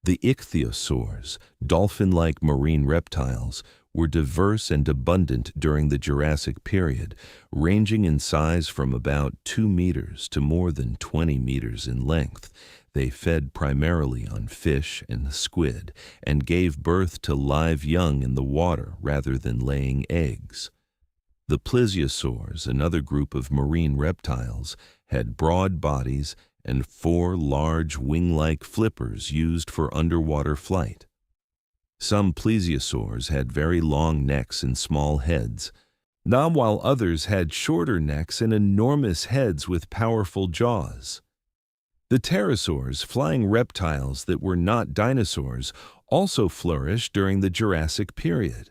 The ichthyosaurs, dolphin-like marine reptiles, were diverse and abundant during the Jurassic period, ranging in size from about 2 meters to more than 20 meters in length. They fed primarily on fish and squid and gave birth to live young in the water rather than laying eggs. The plesiosaurs, another group of marine reptiles, had broad bodies and 4 large wing-like flippers used for underwater flight. Some plesiosaurs had very long necks and small heads, while others had shorter necks and enormous heads with powerful jaws. The pterosaurs, flying reptiles that were not dinosaurs, also flourished during the Jurassic period.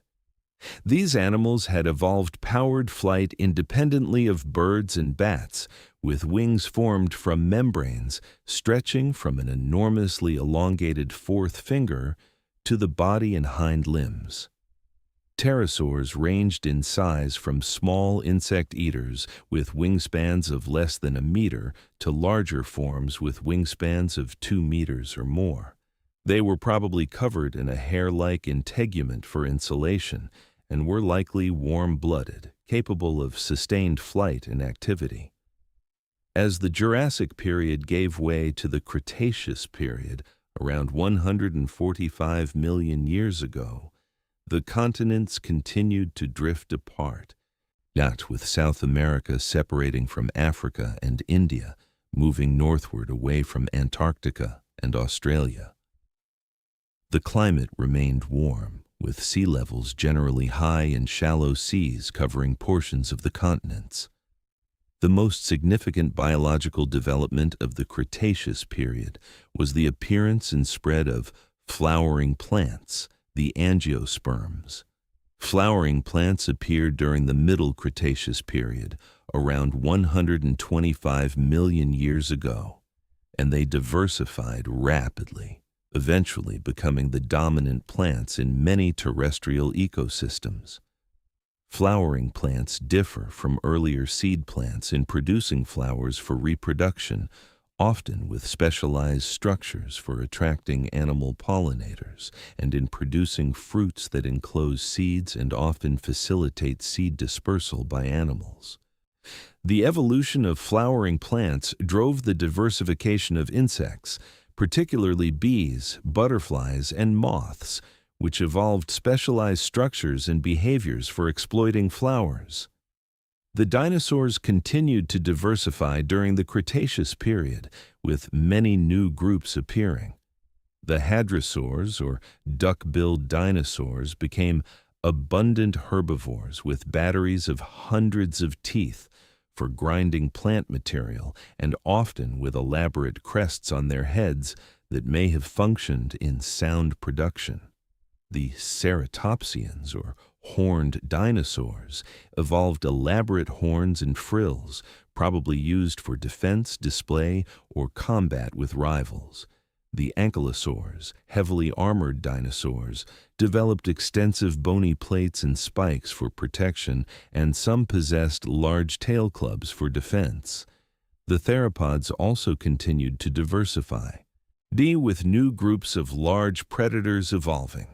These animals had evolved powered flight independently of birds and bats, with wings formed from membranes stretching from an enormously elongated 4th finger to the body and hind limbs. Pterosaurs ranged in size from small insect eaters with wingspans of less than a meter to larger forms with wingspans of 2 meters or more. They were probably covered in a hair-like integument for insulation and were likely warm-blooded, capable of sustained flight and activity. As the Jurassic period gave way to the Cretaceous period, around 145 million years ago, the continents continued to drift apart, not with South America separating from Africa and India, moving northward away from Antarctica and Australia. The climate remained warm, with sea levels generally high and shallow seas covering portions of the continents. The most significant biological development of the Cretaceous period was the appearance and spread of flowering plants, the angiosperms. Flowering plants appeared during the Middle Cretaceous period, around 125 million years ago, and they diversified rapidly, eventually becoming the dominant plants in many terrestrial ecosystems. Flowering plants differ from earlier seed plants in producing flowers for reproduction, often with specialized structures for attracting animal pollinators, and in producing fruits that enclose seeds and often facilitate seed dispersal by animals. The evolution of flowering plants drove the diversification of insects, particularly bees, butterflies, and moths, which evolved specialized structures and behaviors for exploiting flowers. The dinosaurs continued to diversify during the Cretaceous period, with many new groups appearing. The hadrosaurs, or duck-billed dinosaurs, became abundant herbivores with batteries of hundreds of teeth for grinding plant material, and often with elaborate crests on their heads that may have functioned in sound production. The ceratopsians, or horned dinosaurs, evolved elaborate horns and frills, probably used for defense, display, or combat with rivals. The ankylosaurs, heavily armored dinosaurs, developed extensive bony plates and spikes for protection, and some possessed large tail clubs for defense. The theropods also continued to diversify, with new groups of large predators evolving.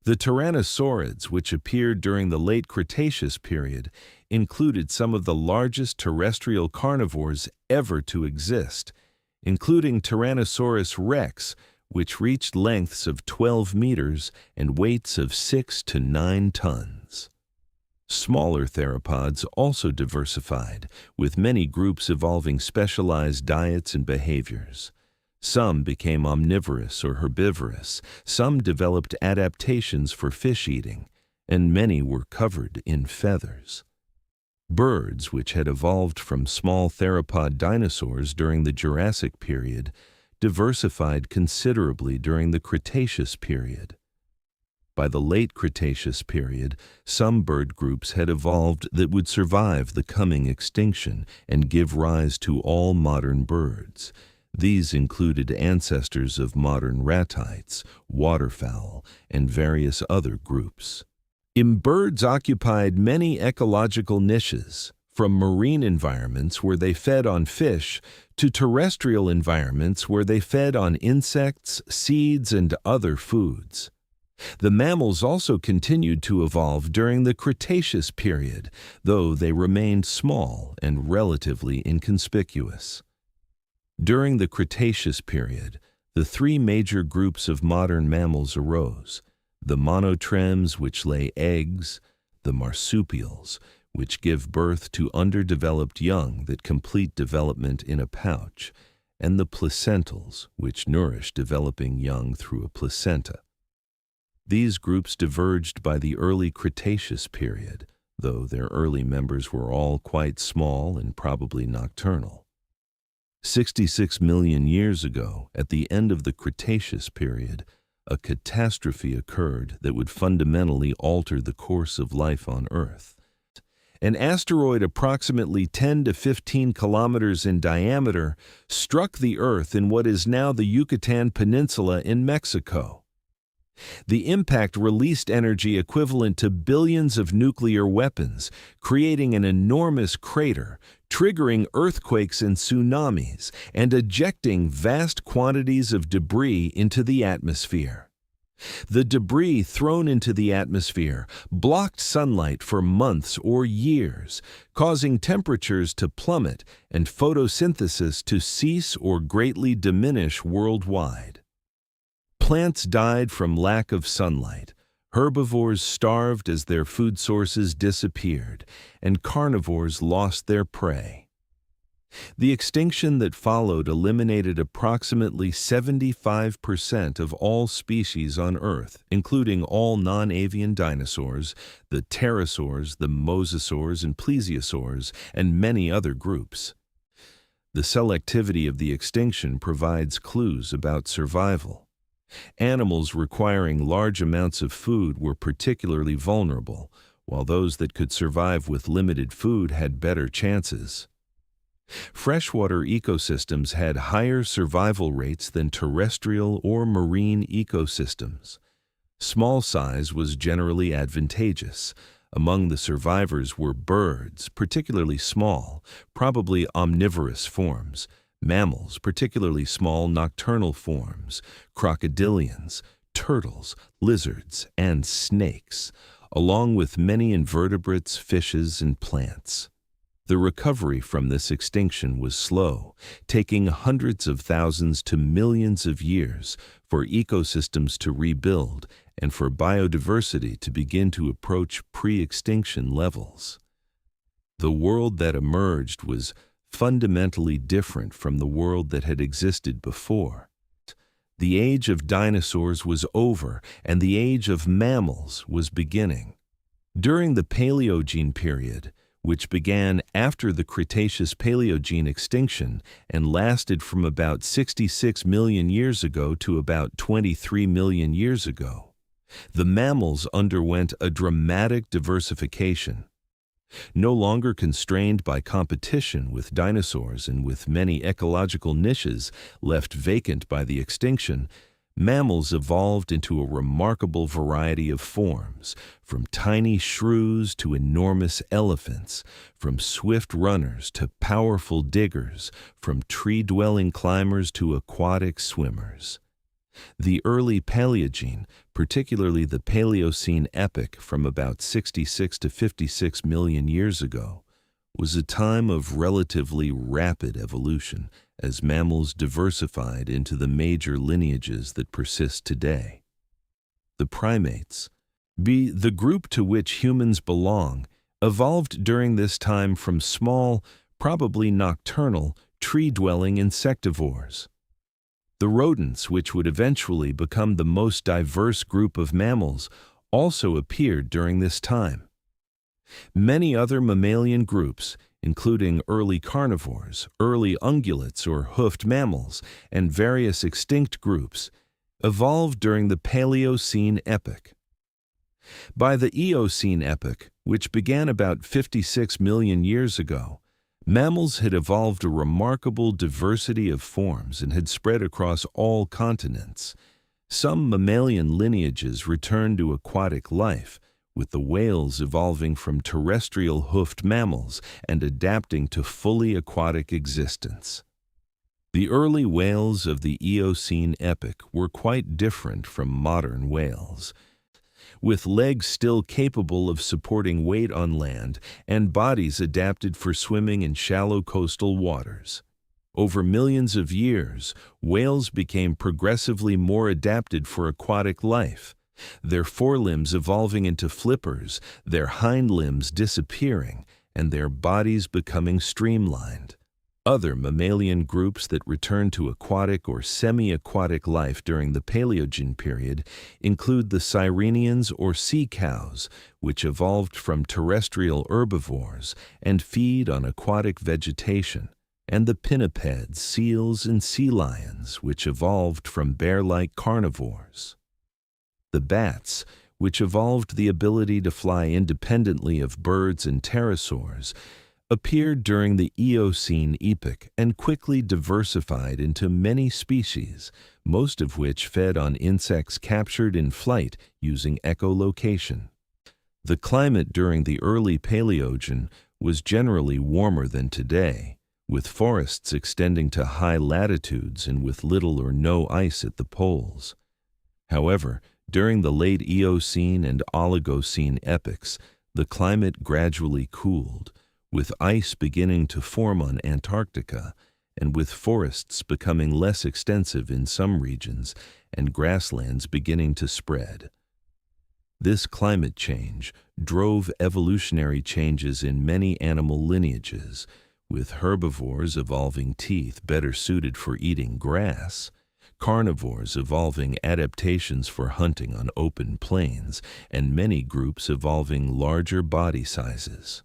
The tyrannosaurids, which appeared during the late Cretaceous period, included some of the largest terrestrial carnivores ever to exist, including Tyrannosaurus rex, which reached lengths of 12 meters and weights of 6 to 9 tons. Smaller theropods also diversified, with many groups evolving specialized diets and behaviors. Some became omnivorous or herbivorous, some developed adaptations for fish eating, and many were covered in feathers. Birds, which had evolved from small theropod dinosaurs during the Jurassic period, diversified considerably during the Cretaceous period. By the late Cretaceous period, some bird groups had evolved that would survive the coming extinction and give rise to all modern birds. These included ancestors of modern ratites, waterfowl, and various other groups. Birds occupied many ecological niches, from marine environments where they fed on fish to terrestrial environments where they fed on insects, seeds, and other foods. The mammals also continued to evolve during the Cretaceous period, though they remained small and relatively inconspicuous. During the Cretaceous period, the three major groups of modern mammals arose: the monotremes, which lay eggs; the marsupials, which give birth to underdeveloped young that complete development in a pouch; and the placentals, which nourish developing young through a placenta. These groups diverged by the early Cretaceous period, though their early members were all quite small and probably nocturnal. 66 million years ago, at the end of the Cretaceous period, a catastrophe occurred that would fundamentally alter the course of life on Earth. An asteroid approximately 10 to 15 kilometers in diameter struck the Earth in what is now the Yucatan Peninsula in Mexico. The impact released energy equivalent to billions of nuclear weapons, creating an enormous crater, triggering earthquakes and tsunamis, and ejecting vast quantities of debris into the atmosphere. The debris thrown into the atmosphere blocked sunlight for months or years, causing temperatures to plummet and photosynthesis to cease or greatly diminish worldwide. Plants died from lack of sunlight, herbivores starved as their food sources disappeared, and carnivores lost their prey. The extinction that followed eliminated approximately 75% of all species on Earth, including all non-avian dinosaurs, the pterosaurs, the mosasaurs, and plesiosaurs, and many other groups. The selectivity of the extinction provides clues about survival. Animals requiring large amounts of food were particularly vulnerable, while those that could survive with limited food had better chances. Freshwater ecosystems had higher survival rates than terrestrial or marine ecosystems. Small size was generally advantageous. Among the survivors were birds, particularly small, probably omnivorous forms; mammals, particularly small nocturnal forms; crocodilians, turtles, lizards, and snakes, along with many invertebrates, fishes, and plants. The recovery from this extinction was slow, taking hundreds of thousands to millions of years for ecosystems to rebuild and for biodiversity to begin to approach pre-extinction levels. The world that emerged was fundamentally different from the world that had existed before. The age of dinosaurs was over, and the age of mammals was beginning. During the Paleogene period, which began after the Cretaceous-Paleogene extinction and lasted from about 66 million years ago to about 23 million years ago. The mammals underwent a dramatic diversification. No longer constrained by competition with dinosaurs and with many ecological niches left vacant by the extinction, mammals evolved into a remarkable variety of forms, from tiny shrews to enormous elephants, from swift runners to powerful diggers, from tree-dwelling climbers to aquatic swimmers. The early Paleogene, particularly the Paleocene epoch from about 66 to 56 million years ago, was a time of relatively rapid evolution as mammals diversified into the major lineages that persist today. The primates, the group to which humans belong, evolved during this time from small, probably nocturnal, tree-dwelling insectivores. The rodents, which would eventually become the most diverse group of mammals, also appeared during this time. Many other mammalian groups, including early carnivores, early ungulates or hoofed mammals, and various extinct groups, evolved during the Paleocene epoch. By the Eocene epoch, which began about 56 million years ago, mammals had evolved a remarkable diversity of forms and had spread across all continents. Some mammalian lineages returned to aquatic life, with the whales evolving from terrestrial hoofed mammals and adapting to fully aquatic existence. The early whales of the Eocene epoch were quite different from modern whales. With legs still capable of supporting weight on land and bodies adapted for swimming in shallow coastal waters. Over millions of years, whales became progressively more adapted for aquatic life, their forelimbs evolving into flippers, their hind limbs disappearing, and their bodies becoming streamlined. Other mammalian groups that returned to aquatic or semi-aquatic life during the Paleogene period include the sirenians or sea cows, which evolved from terrestrial herbivores and feed on aquatic vegetation, and the pinnipeds, seals, and sea lions, which evolved from bear-like carnivores. The bats, which evolved the ability to fly independently of birds and pterosaurs, appeared during the Eocene epoch and quickly diversified into many species, most of which fed on insects captured in flight using echolocation. The climate during the early Paleogene was generally warmer than today, with forests extending to high latitudes and with little or no ice at the poles. However, during the late Eocene and Oligocene epochs, the climate gradually cooled, with ice beginning to form on Antarctica, and with forests becoming less extensive in some regions and grasslands beginning to spread. This climate change drove evolutionary changes in many animal lineages, with herbivores evolving teeth better suited for eating grass, carnivores evolving adaptations for hunting on open plains, and many groups evolving larger body sizes.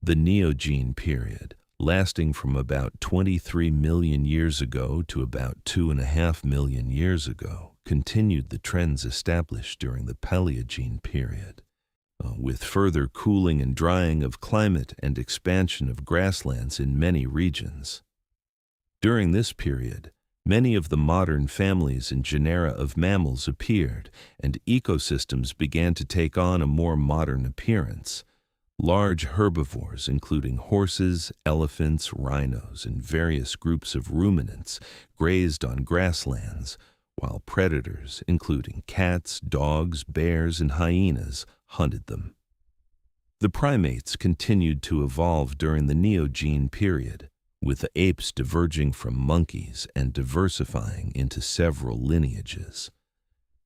The Neogene period, lasting from about 23 million years ago to about 2.5 million years ago, continued the trends established during the Paleogene period, with further cooling and drying of climate and expansion of grasslands in many regions. During this period, many of the modern families and genera of mammals appeared, and ecosystems began to take on a more modern appearance. Large herbivores, including horses, elephants, rhinos, and various groups of ruminants, grazed on grasslands, while predators, including cats, dogs, bears, and hyenas, hunted them. The primates continued to evolve during the Neogene period, with the apes diverging from monkeys and diversifying into several lineages.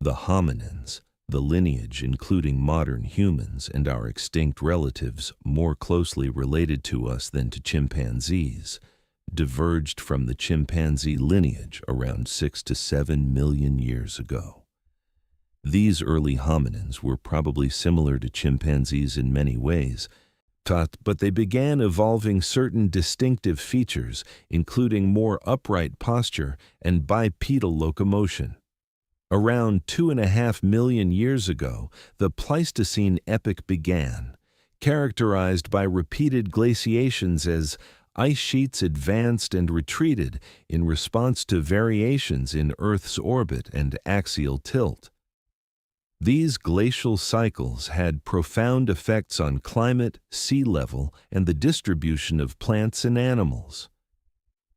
The hominins, the lineage including modern humans and our extinct relatives more closely related to us than to chimpanzees, diverged from the chimpanzee lineage around 6 to 7 million years ago. These early hominins were probably similar to chimpanzees in many ways, but they began evolving certain distinctive features, including more upright posture and bipedal locomotion. Around 2.5 million years ago, the Pleistocene epoch began, characterized by repeated glaciations as ice sheets advanced and retreated in response to variations in Earth's orbit and axial tilt. These glacial cycles had profound effects on climate, sea level, and the distribution of plants and animals.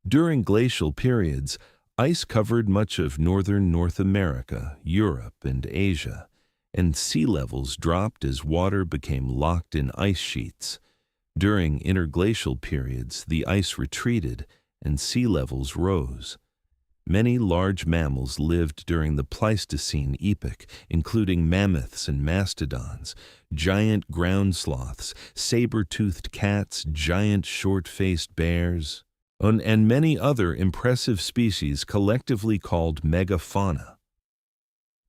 During glacial periods, ice covered much of northern North America, Europe, and Asia, and sea levels dropped as water became locked in ice sheets. During interglacial periods, the ice retreated and sea levels rose. Many large mammals lived during the Pleistocene epoch, including mammoths and mastodons, giant ground sloths, saber-toothed cats, giant short-faced bears, and many other impressive species collectively called megafauna.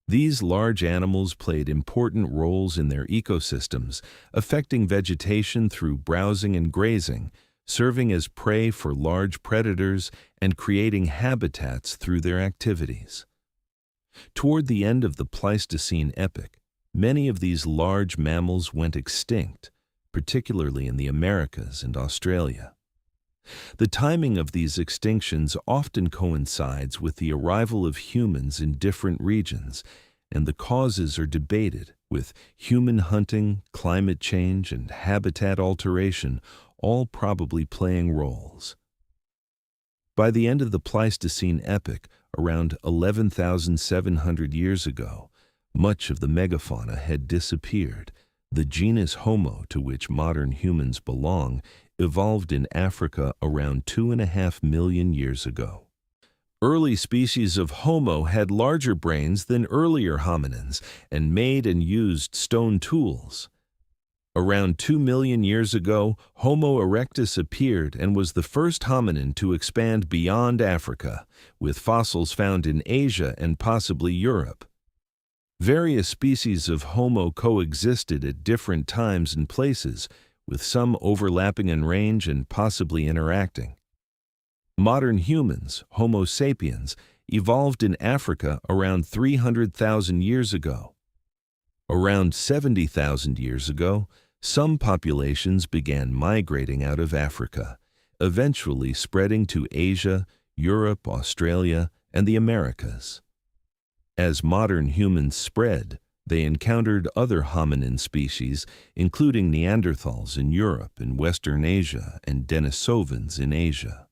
These large animals played important roles in their ecosystems, affecting vegetation through browsing and grazing, serving as prey for large predators, and creating habitats through their activities. Toward the end of the Pleistocene epoch, many of these large mammals went extinct, particularly in the Americas and Australia. The timing of these extinctions often coincides with the arrival of humans in different regions, and the causes are debated, with human hunting, climate change, and habitat alteration all probably playing roles. By the end of the Pleistocene epoch, around 11,700 years ago, much of the megafauna had disappeared. The genus Homo, to which modern humans belong, evolved in Africa around 2.5 million years ago. Early species of Homo had larger brains than earlier hominins and made and used stone tools. Around 2 million years ago, Homo erectus appeared and was the first hominin to expand beyond Africa, with fossils found in Asia and possibly Europe. Various species of Homo coexisted at different times and places, with some overlapping in range and possibly interacting. Modern humans, Homo sapiens, evolved in Africa around 300,000 years ago. Around 70,000 years ago, some populations began migrating out of Africa, eventually spreading to Asia, Europe, Australia, and the Americas. As modern humans spread, they encountered other hominin species, including Neanderthals in Europe and Western Asia and Denisovans in Asia.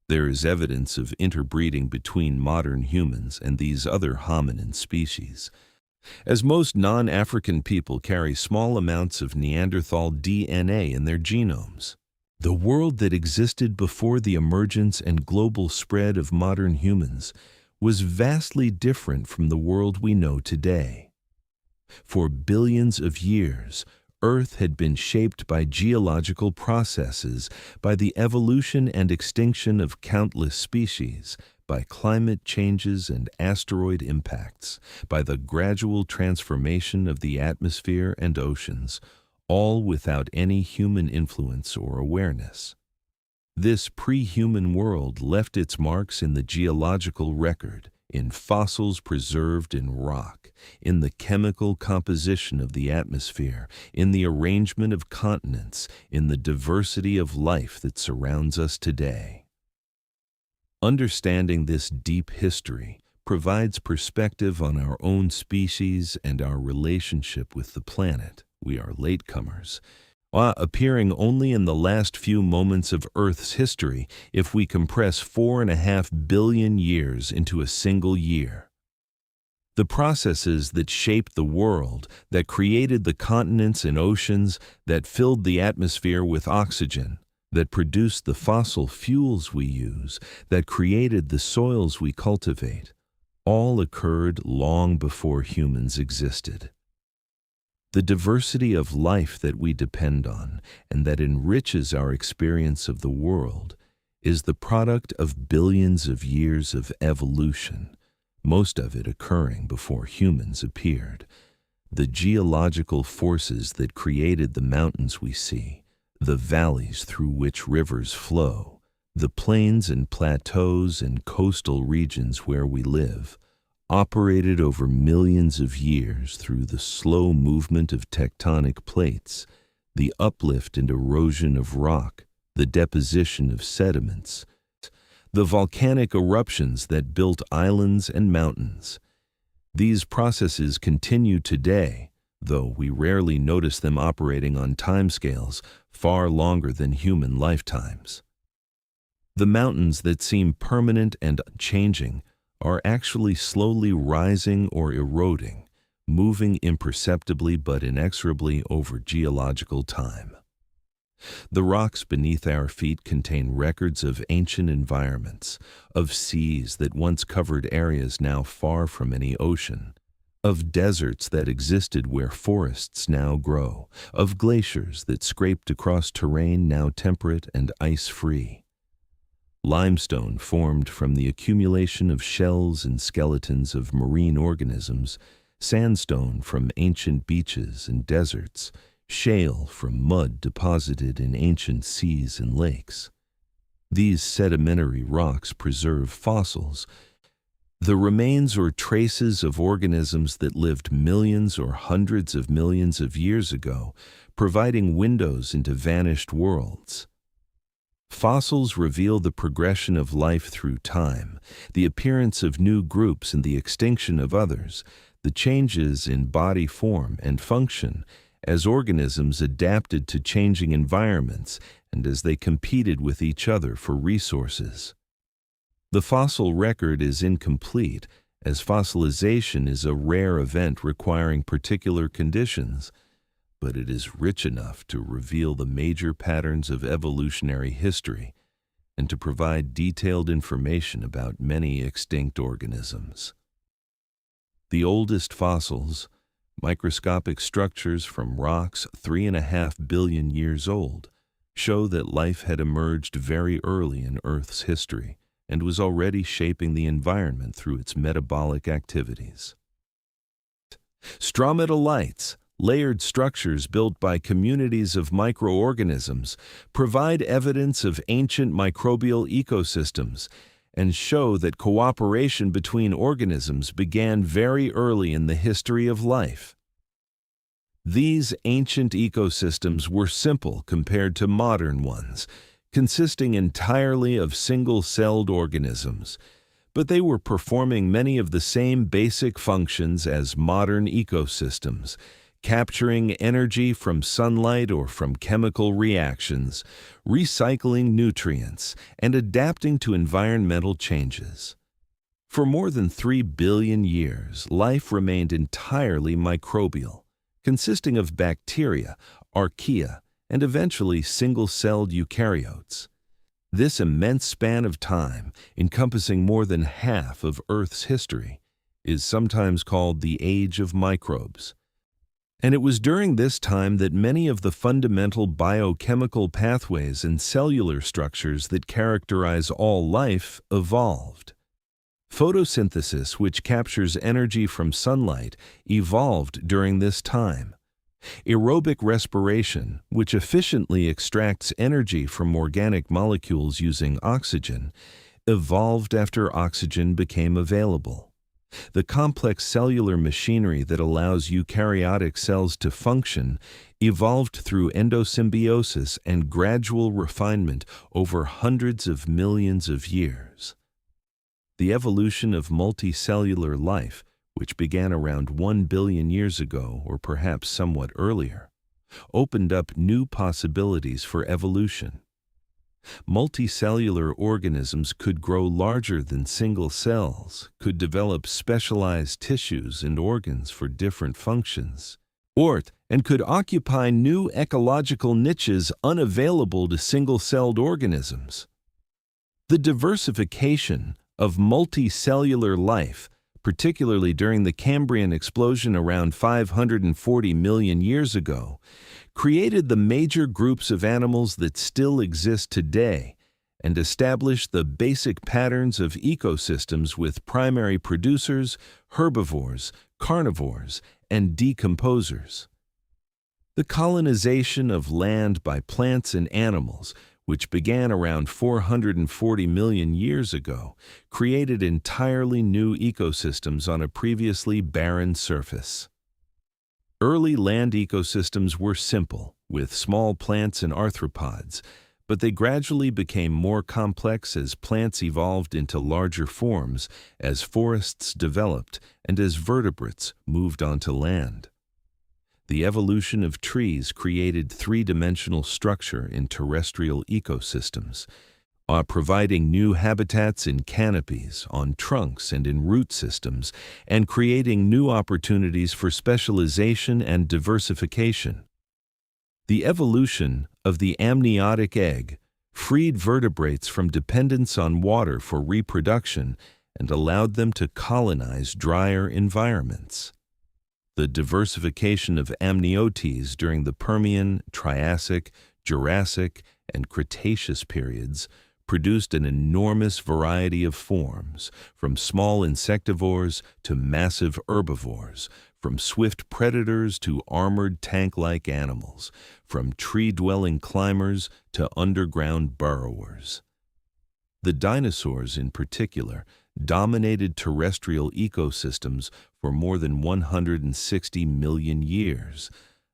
There is evidence of interbreeding between modern humans and these other hominin species, as most non-African people carry small amounts of Neanderthal DNA in their genomes. The world that existed before the emergence and global spread of modern humans was vastly different from the world we know today. For billions of years, Earth had been shaped by geological processes, by the evolution and extinction of countless species, by climate changes and asteroid impacts, by the gradual transformation of the atmosphere and oceans, all without any human influence or awareness. This pre-human world left its marks in the geological record, in fossils preserved in rock, in the chemical composition of the atmosphere, in the arrangement of continents, in the diversity of life that surrounds us today. Understanding this deep history provides perspective on our own species and our relationship with the planet. We are latecomers, appearing only in the last few moments of Earth's history if we compress 4.5 billion years into a single year. The processes that shaped the world, that created the continents and oceans, that filled the atmosphere with oxygen, that produced the fossil fuels we use, that created the soils we cultivate, all occurred long before humans existed. The diversity of life that we depend on and that enriches our experience of the world is the product of billions of years of evolution, most of it occurring before humans appeared. The geological forces that created the mountains we see, the valleys through which rivers flow, the plains and plateaus and coastal regions where we live, operated over millions of years through the slow movement of tectonic plates, the uplift and erosion of rock, the deposition of sediments, the volcanic eruptions that built islands and mountains. These processes continue today, though we rarely notice them operating on timescales far longer than human lifetimes. The mountains that seem permanent and unchanging are actually slowly rising or eroding, moving imperceptibly but inexorably over geological time. The rocks beneath our feet contain records of ancient environments, of seas that once covered areas now far from any ocean, of deserts that existed where forests now grow, of glaciers that scraped across terrain now temperate and ice-free. Limestone formed from the accumulation of shells and skeletons of marine organisms, sandstone from ancient beaches and deserts, shale from mud deposited in ancient seas and lakes. These sedimentary rocks preserve fossils, the remains or traces of organisms that lived millions or hundreds of millions of years ago, providing windows into vanished worlds. Fossils reveal the progression of life through time, the appearance of new groups and the extinction of others, the changes in body form and function, as organisms adapted to changing environments and as they competed with each other for resources. The fossil record is incomplete, as fossilization is a rare event requiring particular conditions, but it is rich enough to reveal the major patterns of evolutionary history and to provide detailed information about many extinct organisms. The oldest fossils, microscopic structures from rocks 3.5 billion years old, show that life had emerged very early in Earth's history and was already shaping the environment through its metabolic activities. Stromatolites, layered structures built by communities of microorganisms, provide evidence of ancient microbial ecosystems and show that cooperation between organisms began very early in the history of life. These ancient ecosystems were simple compared to modern ones, consisting entirely of single-celled organisms, but they were performing many of the same basic functions as modern ecosystems, capturing energy from sunlight or from chemical reactions, recycling nutrients, and adapting to environmental changes. For more than 3 billion years, life remained entirely microbial, consisting of bacteria, archaea, and eventually single-celled eukaryotes. This immense span of time, encompassing more than half of Earth's history, is sometimes called the Age of Microbes. And it was during this time that many of the fundamental biochemical pathways and cellular structures that characterize all life evolved. Photosynthesis, which captures energy from sunlight, evolved during this time. Aerobic respiration, which efficiently extracts energy from organic molecules using oxygen, evolved after oxygen became available. The complex cellular machinery that allows eukaryotic cells to function evolved through endosymbiosis and gradual refinement over hundreds of millions of years. The evolution of multicellular life, which began around 1 billion years ago or perhaps somewhat earlier, opened up new possibilities for evolution. Multicellular organisms could grow larger than single cells, could develop specialized tissues and organs for different functions, and could occupy new ecological niches unavailable to single-celled organisms. The diversification of multicellular life, particularly during the Cambrian explosion around 540 million years ago, created the major groups of animals that still exist today and established the basic patterns of ecosystems with primary producers, herbivores, carnivores, and decomposers. The colonization of land by plants and animals, which began around 440 million years ago, created entirely new ecosystems on a previously barren surface. Early land ecosystems were simple, with small plants and arthropods, but they gradually became more complex as plants evolved into larger forms, as forests developed, and as vertebrates moved onto land. The evolution of trees created three-dimensional structure in terrestrial ecosystems, providing new habitats in canopies, on trunks, and in root systems, and creating new opportunities for specialization and diversification. The evolution of the amniotic egg freed vertebrates from dependence on water for reproduction and allowed them to colonize drier environments. The diversification of amniotes during the Permian, Triassic, Jurassic, and Cretaceous periods produced an enormous variety of forms, from small insectivores to massive herbivores, from swift predators to armored tank-like animals, from tree-dwelling climbers to underground burrowers. The dinosaurs, in particular, dominated terrestrial ecosystems for more than 160 million years,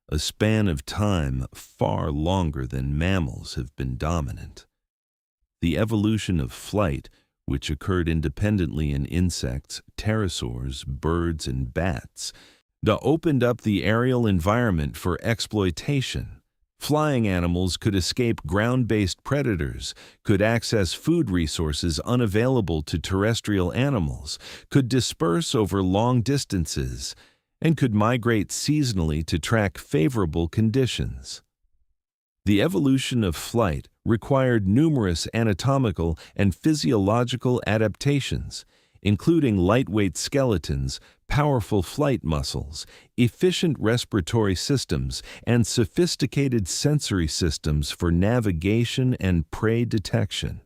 a span of time far longer than mammals have been dominant. The evolution of flight, which occurred independently in insects, pterosaurs, birds, and bats, opened up the aerial environment for exploitation. Flying animals could escape ground-based predators, could access food resources unavailable to terrestrial animals, could disperse over long distances, and could migrate seasonally to track favorable conditions. The evolution of flight required numerous anatomical and physiological adaptations, including lightweight skeletons, powerful flight muscles, efficient respiratory systems, and sophisticated sensory systems for navigation and prey detection.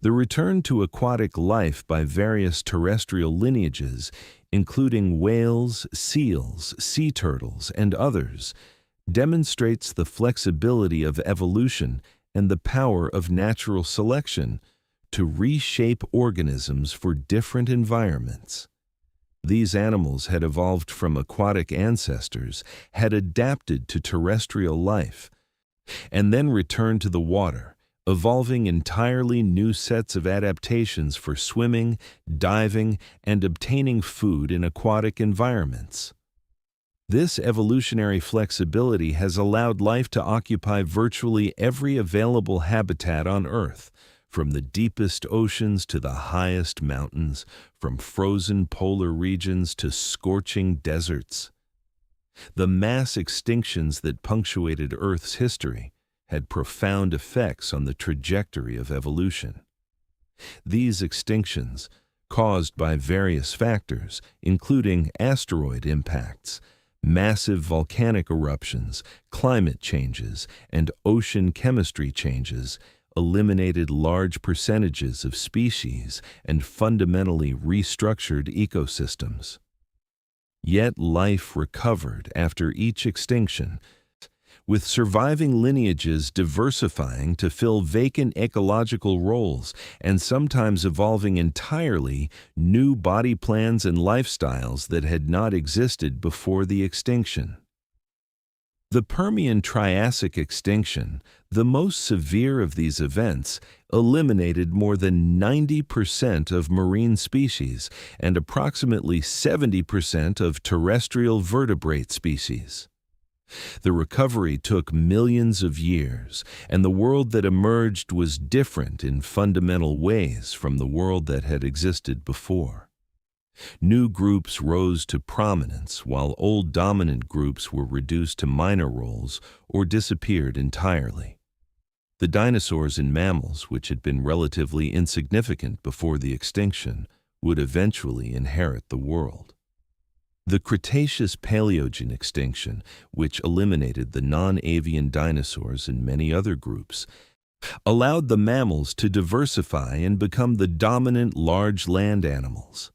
The return to aquatic life by various terrestrial lineages, including whales, seals, sea turtles, and others, demonstrates the flexibility of evolution and the power of natural selection to reshape organisms for different environments. These animals had evolved from aquatic ancestors, had adapted to terrestrial life, and then returned to the water, evolving entirely new sets of adaptations for swimming, diving, and obtaining food in aquatic environments. This evolutionary flexibility has allowed life to occupy virtually every available habitat on Earth, from the deepest oceans to the highest mountains, from frozen polar regions to scorching deserts. The mass extinctions that punctuated Earth's history had profound effects on the trajectory of evolution. These extinctions, caused by various factors, including asteroid impacts, massive volcanic eruptions, climate changes, and ocean chemistry changes, eliminated large percentages of species and fundamentally restructured ecosystems. Yet life recovered after each extinction, with surviving lineages diversifying to fill vacant ecological roles and sometimes evolving entirely new body plans and lifestyles that had not existed before the extinction. The Permian-Triassic extinction, the most severe of these events, eliminated more than 90% of marine species and approximately 70% of terrestrial vertebrate species. The recovery took millions of years, and the world that emerged was different in fundamental ways from the world that had existed before. New groups rose to prominence, while old dominant groups were reduced to minor roles or disappeared entirely. The dinosaurs and mammals, which had been relatively insignificant before the extinction, would eventually inherit the world. The Cretaceous-Paleogene extinction, which eliminated the non-avian dinosaurs and many other groups, allowed the mammals to diversify and become the dominant large land animals.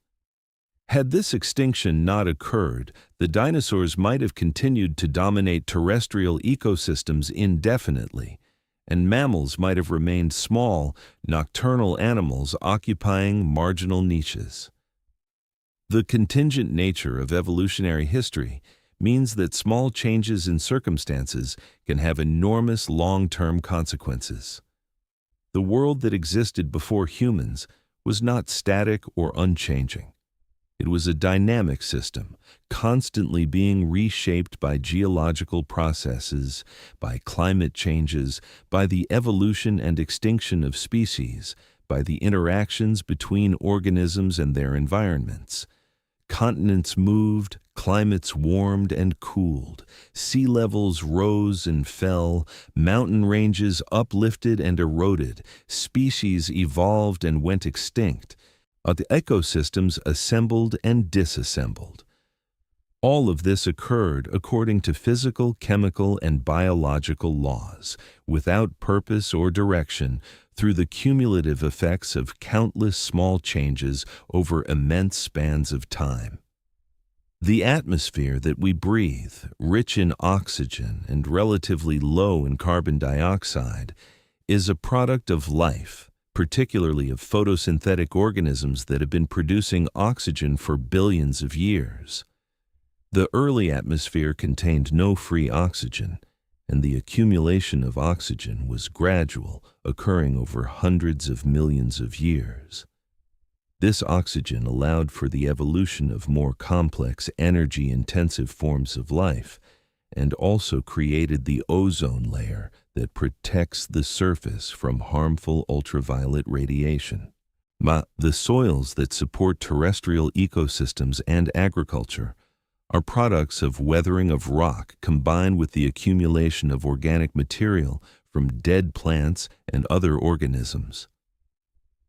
Had this extinction not occurred, the dinosaurs might have continued to dominate terrestrial ecosystems indefinitely, and mammals might have remained small, nocturnal animals occupying marginal niches. The contingent nature of evolutionary history means that small changes in circumstances can have enormous long-term consequences. The world that existed before humans was not static or unchanging. It was a dynamic system, constantly being reshaped by geological processes, by climate changes, by the evolution and extinction of species, by the interactions between organisms and their environments. Continents moved, climates warmed and cooled, sea levels rose and fell, mountain ranges uplifted and eroded, species evolved and went extinct. The ecosystems assembled and disassembled. All of this occurred according to physical, chemical, and biological laws, without purpose or direction, through the cumulative effects of countless small changes over immense spans of time. The atmosphere that we breathe, rich in oxygen and relatively low in carbon dioxide, is a product of life, particularly of photosynthetic organisms that have been producing oxygen for billions of years. The early atmosphere contained no free oxygen, and the accumulation of oxygen was gradual, occurring over hundreds of millions of years. This oxygen allowed for the evolution of more complex, energy-intensive forms of life, and also created the ozone layer that protects the surface from harmful ultraviolet radiation. The soils that support terrestrial ecosystems and agriculture are products of weathering of rock combined with the accumulation of organic material from dead plants and other organisms.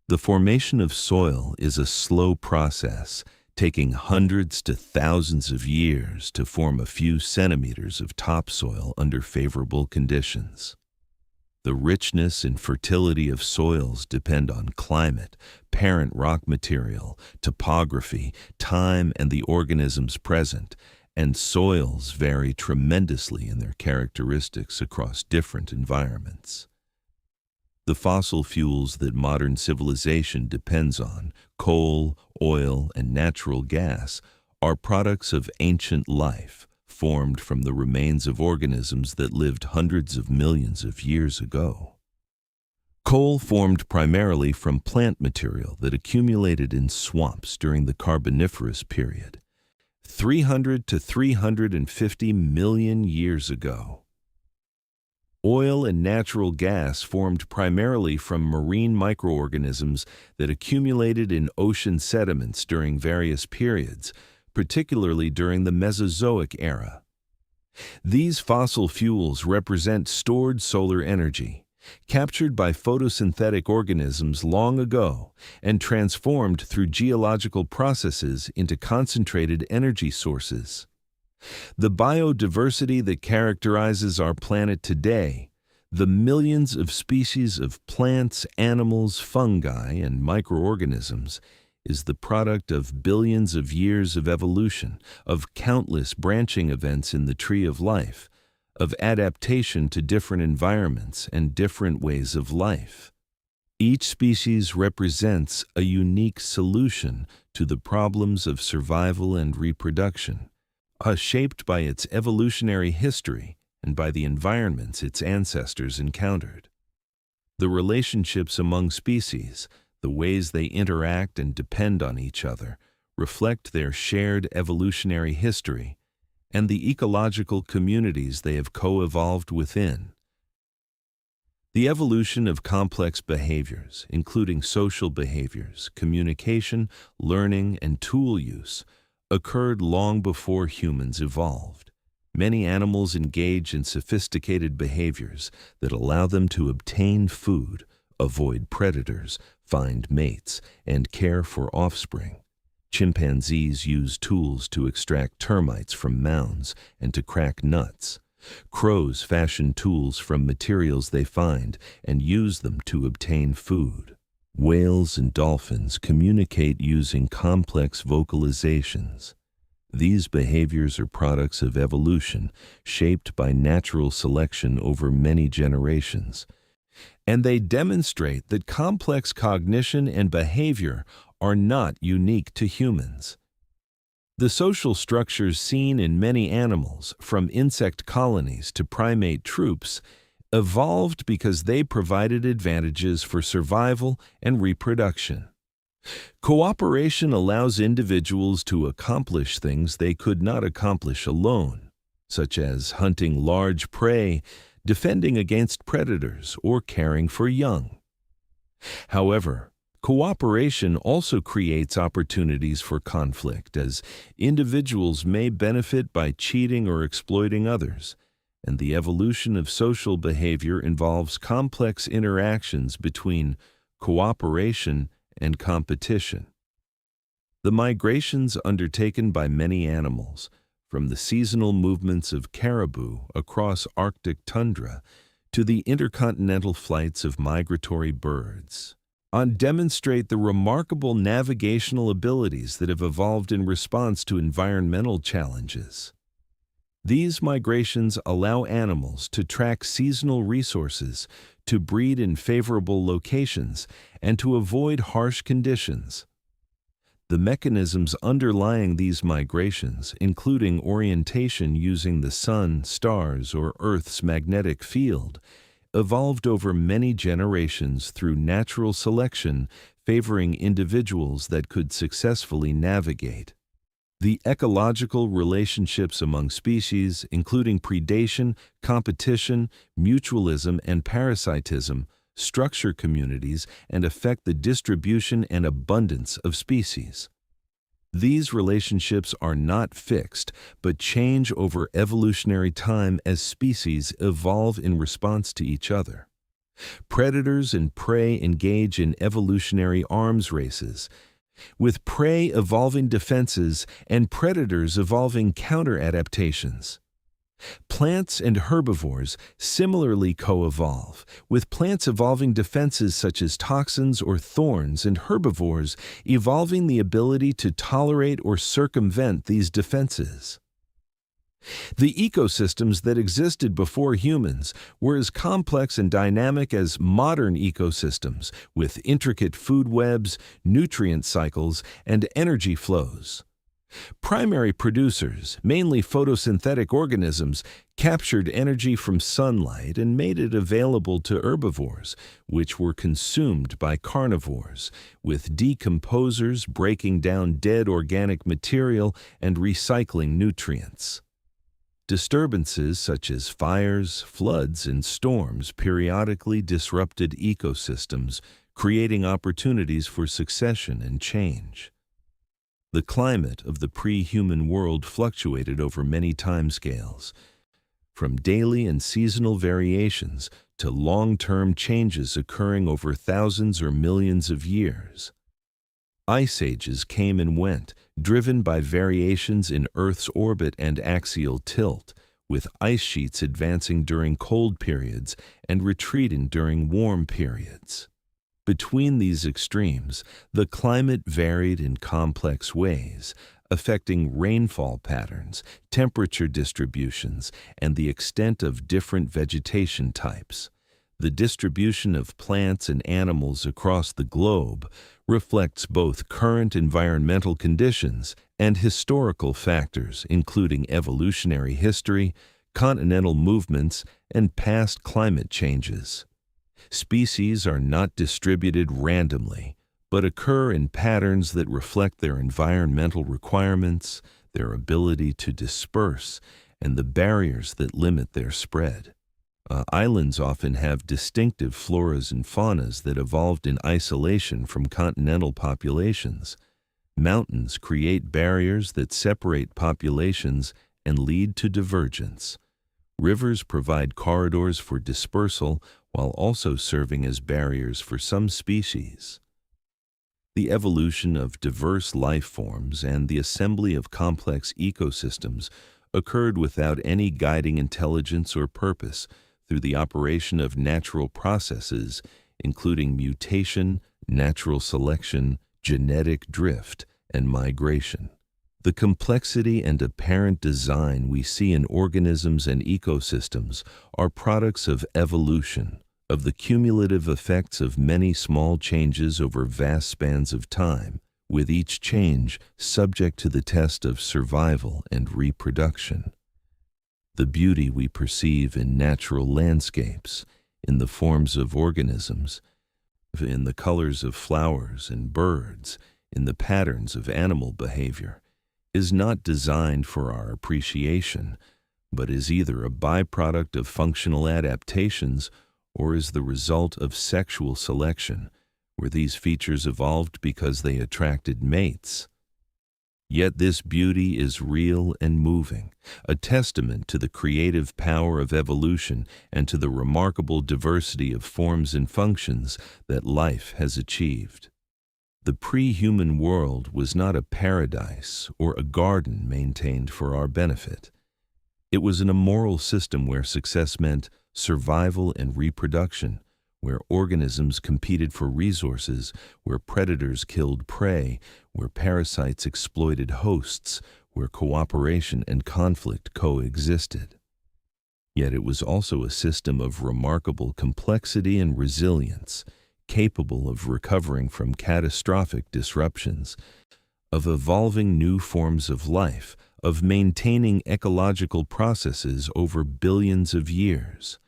The formation of soil is a slow process, taking hundreds to thousands of years to form a few centimeters of topsoil under favorable conditions. The richness and fertility of soils depend on climate, parent rock material, topography, time, and the organisms present, and soils vary tremendously in their characteristics across different environments. The fossil fuels that modern civilization depends on, coal, oil, and natural gas, are products of ancient life, formed from the remains of organisms that lived hundreds of millions of years ago. Coal formed primarily from plant material that accumulated in swamps during the Carboniferous period, 300 to 350 million years ago. Oil and natural gas formed primarily from marine microorganisms that accumulated in ocean sediments during various periods, particularly during the Mesozoic era. These fossil fuels represent stored solar energy, captured by photosynthetic organisms long ago and transformed through geological processes into concentrated energy sources. The biodiversity that characterizes our planet today, the millions of species of plants, animals, fungi, and microorganisms, is the product of billions of years of evolution, of countless branching events in the tree of life, of adaptation to different environments and different ways of life. Each species represents a unique solution to the problems of survival and reproduction, shaped by its evolutionary history and by the environments its ancestors encountered. The relationships among species, the ways they interact and depend on each other, reflect their shared evolutionary history and the ecological communities they have co-evolved within. The evolution of complex behaviors, including social behaviors, communication, learning, and tool use, occurred long before humans evolved. Many animals engage in sophisticated behaviors that allow them to obtain food, avoid predators, find mates, and care for offspring. Chimpanzees use tools to extract termites from mounds and to crack nuts. Crows fashion tools from materials they find and use them to obtain food. Whales and dolphins communicate using complex vocalizations. These behaviors are products of evolution, shaped by natural selection over many generations, and they demonstrate that complex cognition and behavior are not unique to humans. The social structures seen in many animals, from insect colonies to primate troops, evolved because they provided advantages for survival and reproduction. Cooperation allows individuals to accomplish things they could not accomplish alone, such as hunting large prey, defending against predators, or caring for young. However, cooperation also creates opportunities for conflict, as individuals may benefit by cheating or exploiting others, and the evolution of social behavior involves complex interactions between cooperation and competition. The migrations undertaken by many animals, from the seasonal movements of caribou across Arctic tundra to the intercontinental flights of migratory birds, demonstrate the remarkable navigational abilities that have evolved in response to environmental challenges. These migrations allow animals to track seasonal resources, to breed in favorable locations, and to avoid harsh conditions. The mechanisms underlying these migrations, including orientation using the sun, stars, or Earth's magnetic field, evolved over many generations through natural selection, favoring individuals that could successfully navigate. The ecological relationships among species, including predation, competition, mutualism, and parasitism, structure communities and affect the distribution and abundance of species. These relationships are not fixed, but change over evolutionary time as species evolve in response to each other. Predators and prey engage in evolutionary arms races, with prey evolving defenses and predators evolving counter-adaptations. Plants and herbivores similarly co-evolve, with plants evolving defenses such as toxins or thorns and herbivores evolving the ability to tolerate or circumvent these defenses. The ecosystems that existed before humans were as complex and dynamic as modern ecosystems, with intricate food webs, nutrient cycles, and energy flows. Primary producers, mainly photosynthetic organisms, captured energy from sunlight and made it available to herbivores, which were consumed by carnivores, with decomposers breaking down dead organic material and recycling nutrients. Disturbances such as fires, floods, and storms periodically disrupted ecosystems, creating opportunities for succession and change. The climate of the pre-human world fluctuated over many timescales, from daily and seasonal variations to long-term changes occurring over thousands or millions of years. Ice ages came and went, driven by variations in Earth's orbit and axial tilt, with ice sheets advancing during cold periods and retreating during warm periods. Between these extremes, the climate varied in complex ways, affecting rainfall patterns, temperature distributions, and the extent of different vegetation types. The distribution of plants and animals across the globe reflects both current environmental conditions and historical factors, including evolutionary history, continental movements, and past climate changes. Species are not distributed randomly, but occur in patterns that reflect their environmental requirements, their ability to disperse, and the barriers that limit their spread. Islands often have distinctive floras and faunas that evolved in isolation from continental populations. Mountains create barriers that separate populations and lead to divergence. Rivers provide corridors for dispersal while also serving as barriers for some species. The evolution of diverse life forms and the assembly of complex ecosystems occurred without any guiding intelligence or purpose, through the operation of natural processes, including mutation, natural selection, genetic drift, and migration. The complexity and apparent design we see in organisms and ecosystems are products of evolution, of the cumulative effects of many small changes over vast spans of time, with each change subject to the test of survival and reproduction. The beauty we perceive in natural landscapes, in the forms of organisms, in the colors of flowers and birds, in the patterns of animal behavior, is not designed for our appreciation, but is either a byproduct of functional adaptations or is the result of sexual selection, where these features evolved because they attracted mates. Yet this beauty is real and moving, a testament to the creative power of evolution and to the remarkable diversity of forms and functions that life has achieved. The pre-human world was not a paradise or a garden maintained for our benefit. It was an immoral system where success meant survival and reproduction, where organisms competed for resources, where predators killed prey, where parasites exploited hosts, where cooperation and conflict coexisted. Yet it was also a system of remarkable complexity and resilience, capable of recovering from catastrophic disruptions, of evolving new forms of life, of maintaining ecological processes over billions of years.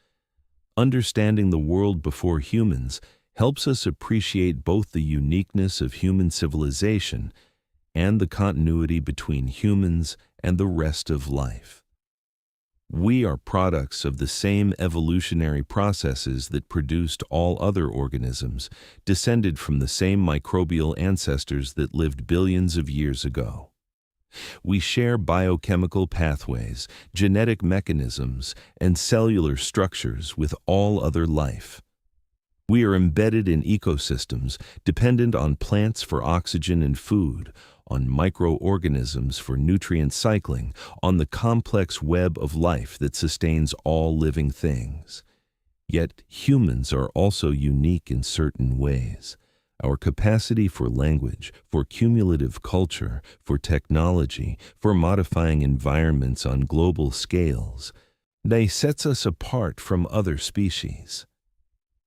Understanding the world before humans helps us appreciate both the uniqueness of human civilization and the continuity between humans and the rest of life. We are products of the same evolutionary processes that produced all other organisms, descended from the same microbial ancestors that lived billions of years ago. We share biochemical pathways, genetic mechanisms, and cellular structures with all other life. We are embedded in ecosystems, dependent on plants for oxygen and food, on microorganisms for nutrient cycling, on the complex web of life that sustains all living things. Yet humans are also unique in certain ways. Our capacity for language, for cumulative culture, for technology, for modifying environments on global scales, sets us apart from other species.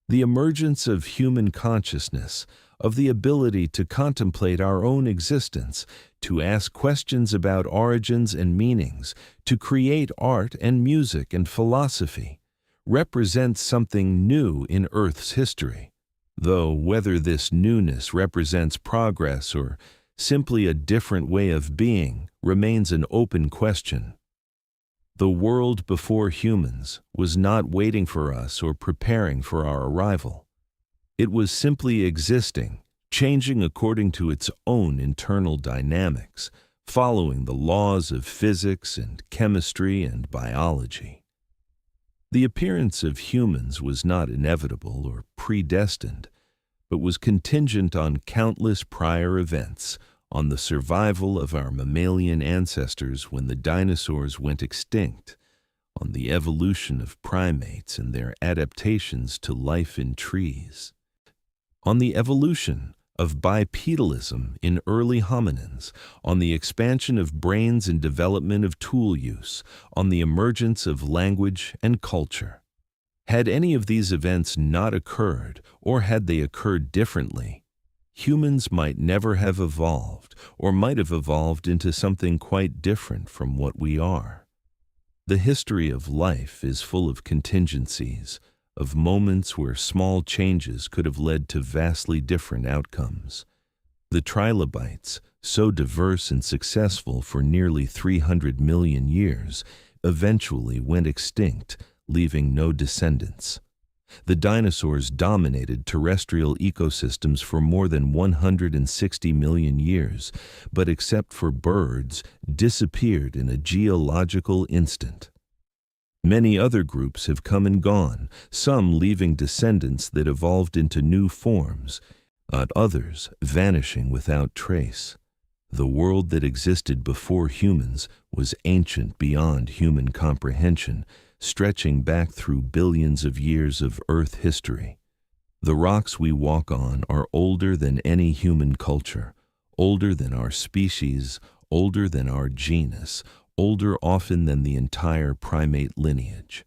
The emergence of human consciousness, of the ability to contemplate our own existence, to ask questions about origins and meanings, to create art and music and philosophy, represents something new in Earth's history. Though whether this newness represents progress or simply a different way of being remains an open question. The world before humans was not waiting for us or preparing for our arrival. It was simply existing, changing according to its own internal dynamics, following the laws of physics and chemistry and biology. The appearance of humans was not inevitable or predestined, but was contingent on countless prior events, on the survival of our mammalian ancestors when the dinosaurs went extinct, on the evolution of primates and their adaptations to life in trees, on the evolution of bipedalism in early hominins, on the expansion of brains and development of tool use, on the emergence of language and culture. Had any of these events not occurred, or had they occurred differently, humans might never have evolved, or might have evolved into something quite different from what we are. The history of life is full of contingencies, of moments where small changes could have led to vastly different outcomes. The trilobites, so diverse and successful for nearly 300 million years, eventually went extinct, leaving no descendants. The dinosaurs dominated terrestrial ecosystems for more than 160 million years, but except for birds, disappeared in a geological instant. Many other groups have come and gone, some leaving descendants that evolved into new forms, others vanishing without trace. The world that existed before humans was ancient beyond human comprehension, stretching back through billions of years of Earth history. The rocks we walk on are older than any human culture, older than our species, older than our genus, older often than the entire primate lineage.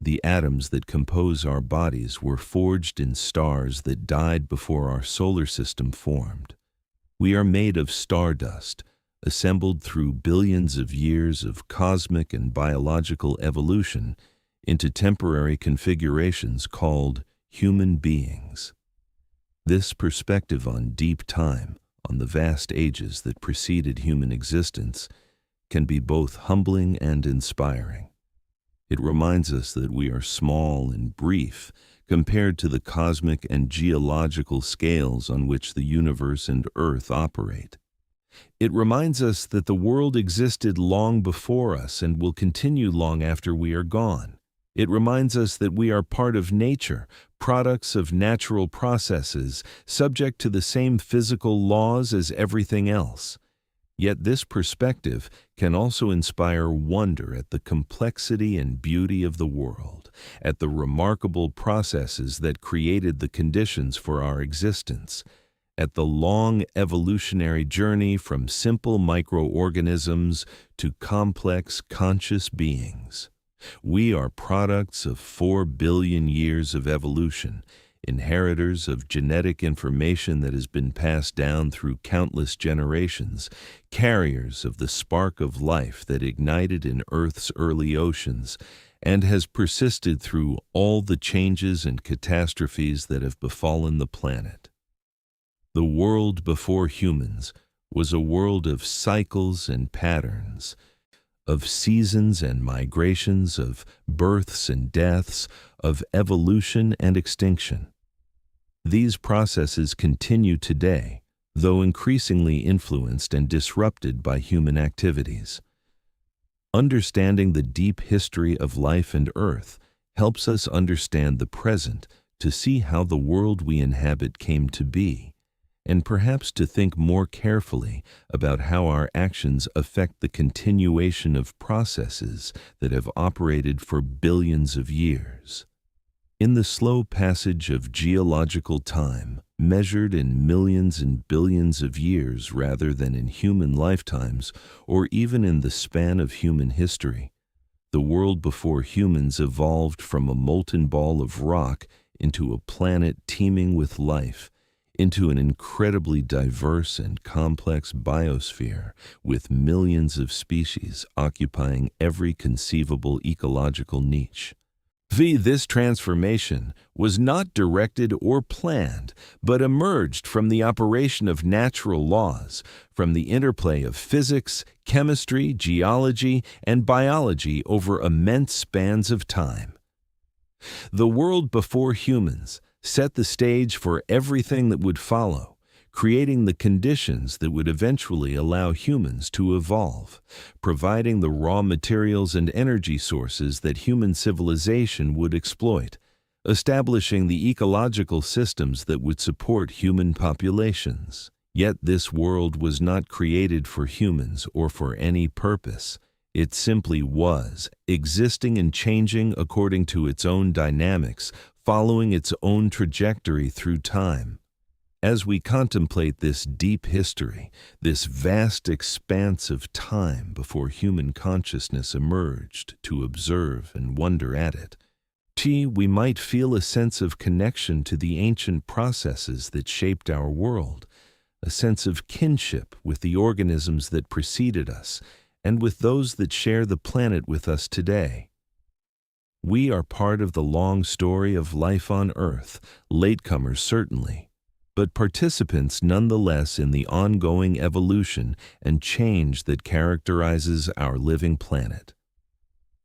The atoms that compose our bodies were forged in stars that died before our solar system formed. We are made of stardust, assembled through billions of years of cosmic and biological evolution into temporary configurations called human beings. This perspective on deep time, on the vast ages that preceded human existence, can be both humbling and inspiring. It reminds us that we are small and brief compared to the cosmic and geological scales on which the universe and Earth operate. It reminds us that the world existed long before us and will continue long after we are gone. It reminds us that we are part of nature, products of natural processes, subject to the same physical laws as everything else. Yet this perspective can also inspire wonder at the complexity and beauty of the world, at the remarkable processes that created the conditions for our existence, at the long evolutionary journey from simple microorganisms to complex conscious beings. We are products of 4 billion years of evolution, inheritors of genetic information that has been passed down through countless generations, carriers of the spark of life that ignited in Earth's early oceans and has persisted through all the changes and catastrophes that have befallen the planet. The world before humans was a world of cycles and patterns, of seasons and migrations, of births and deaths, of evolution and extinction. These processes continue today, though increasingly influenced and disrupted by human activities. Understanding the deep history of life and Earth helps us understand the present, to see how the world we inhabit came to be, and perhaps to think more carefully about how our actions affect the continuation of processes that have operated for billions of years. In the slow passage of geological time, measured in millions and billions of years rather than in human lifetimes or even in the span of human history, the world before humans evolved from a molten ball of rock into a planet teeming with life, into an incredibly diverse and complex biosphere with millions of species occupying every conceivable ecological niche. This transformation was not directed or planned, but emerged from the operation of natural laws, from the interplay of physics, chemistry, geology, and biology over immense spans of time. The world before humans set the stage for everything that would follow, creating the conditions that would eventually allow humans to evolve, providing the raw materials and energy sources that human civilization would exploit, establishing the ecological systems that would support human populations. Yet this world was not created for humans or for any purpose. It simply was, existing and changing according to its own dynamics, following its own trajectory through time. As we contemplate this deep history, this vast expanse of time before human consciousness emerged to observe and wonder at it, we might feel a sense of connection to the ancient processes that shaped our world, a sense of kinship with the organisms that preceded us and with those that share the planet with us today. We are part of the long story of life on Earth, latecomers certainly, but participants nonetheless in the ongoing evolution and change that characterizes our living planet.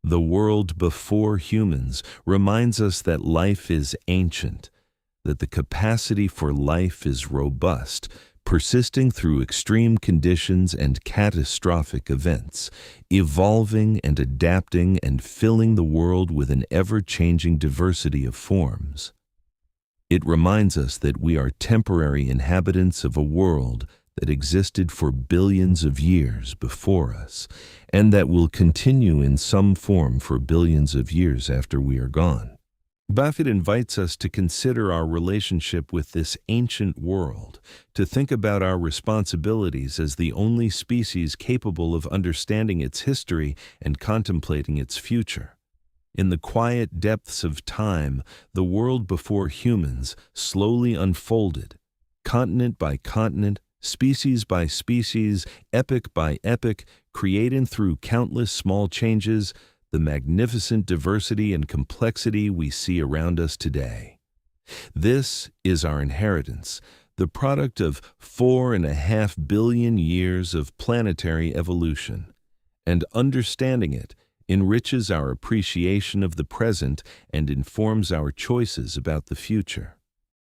The world before humans reminds us that life is ancient, that the capacity for life is robust, persisting through extreme conditions and catastrophic events, evolving and adapting and filling the world with an ever-changing diversity of forms. It reminds us that we are temporary inhabitants of a world that existed for billions of years before us, and that will continue in some form for billions of years after we are gone. Buffett invites us to consider our relationship with this ancient world, to think about our responsibilities as the only species capable of understanding its history and contemplating its future. In the quiet depths of time, the world before humans slowly unfolded, continent by continent, species by species, epoch by epoch, created through countless small changes, the magnificent diversity and complexity we see around us today. This is our inheritance, the product of 4.5 billion years of planetary evolution, and understanding it enriches our appreciation of the present and informs our choices about the future.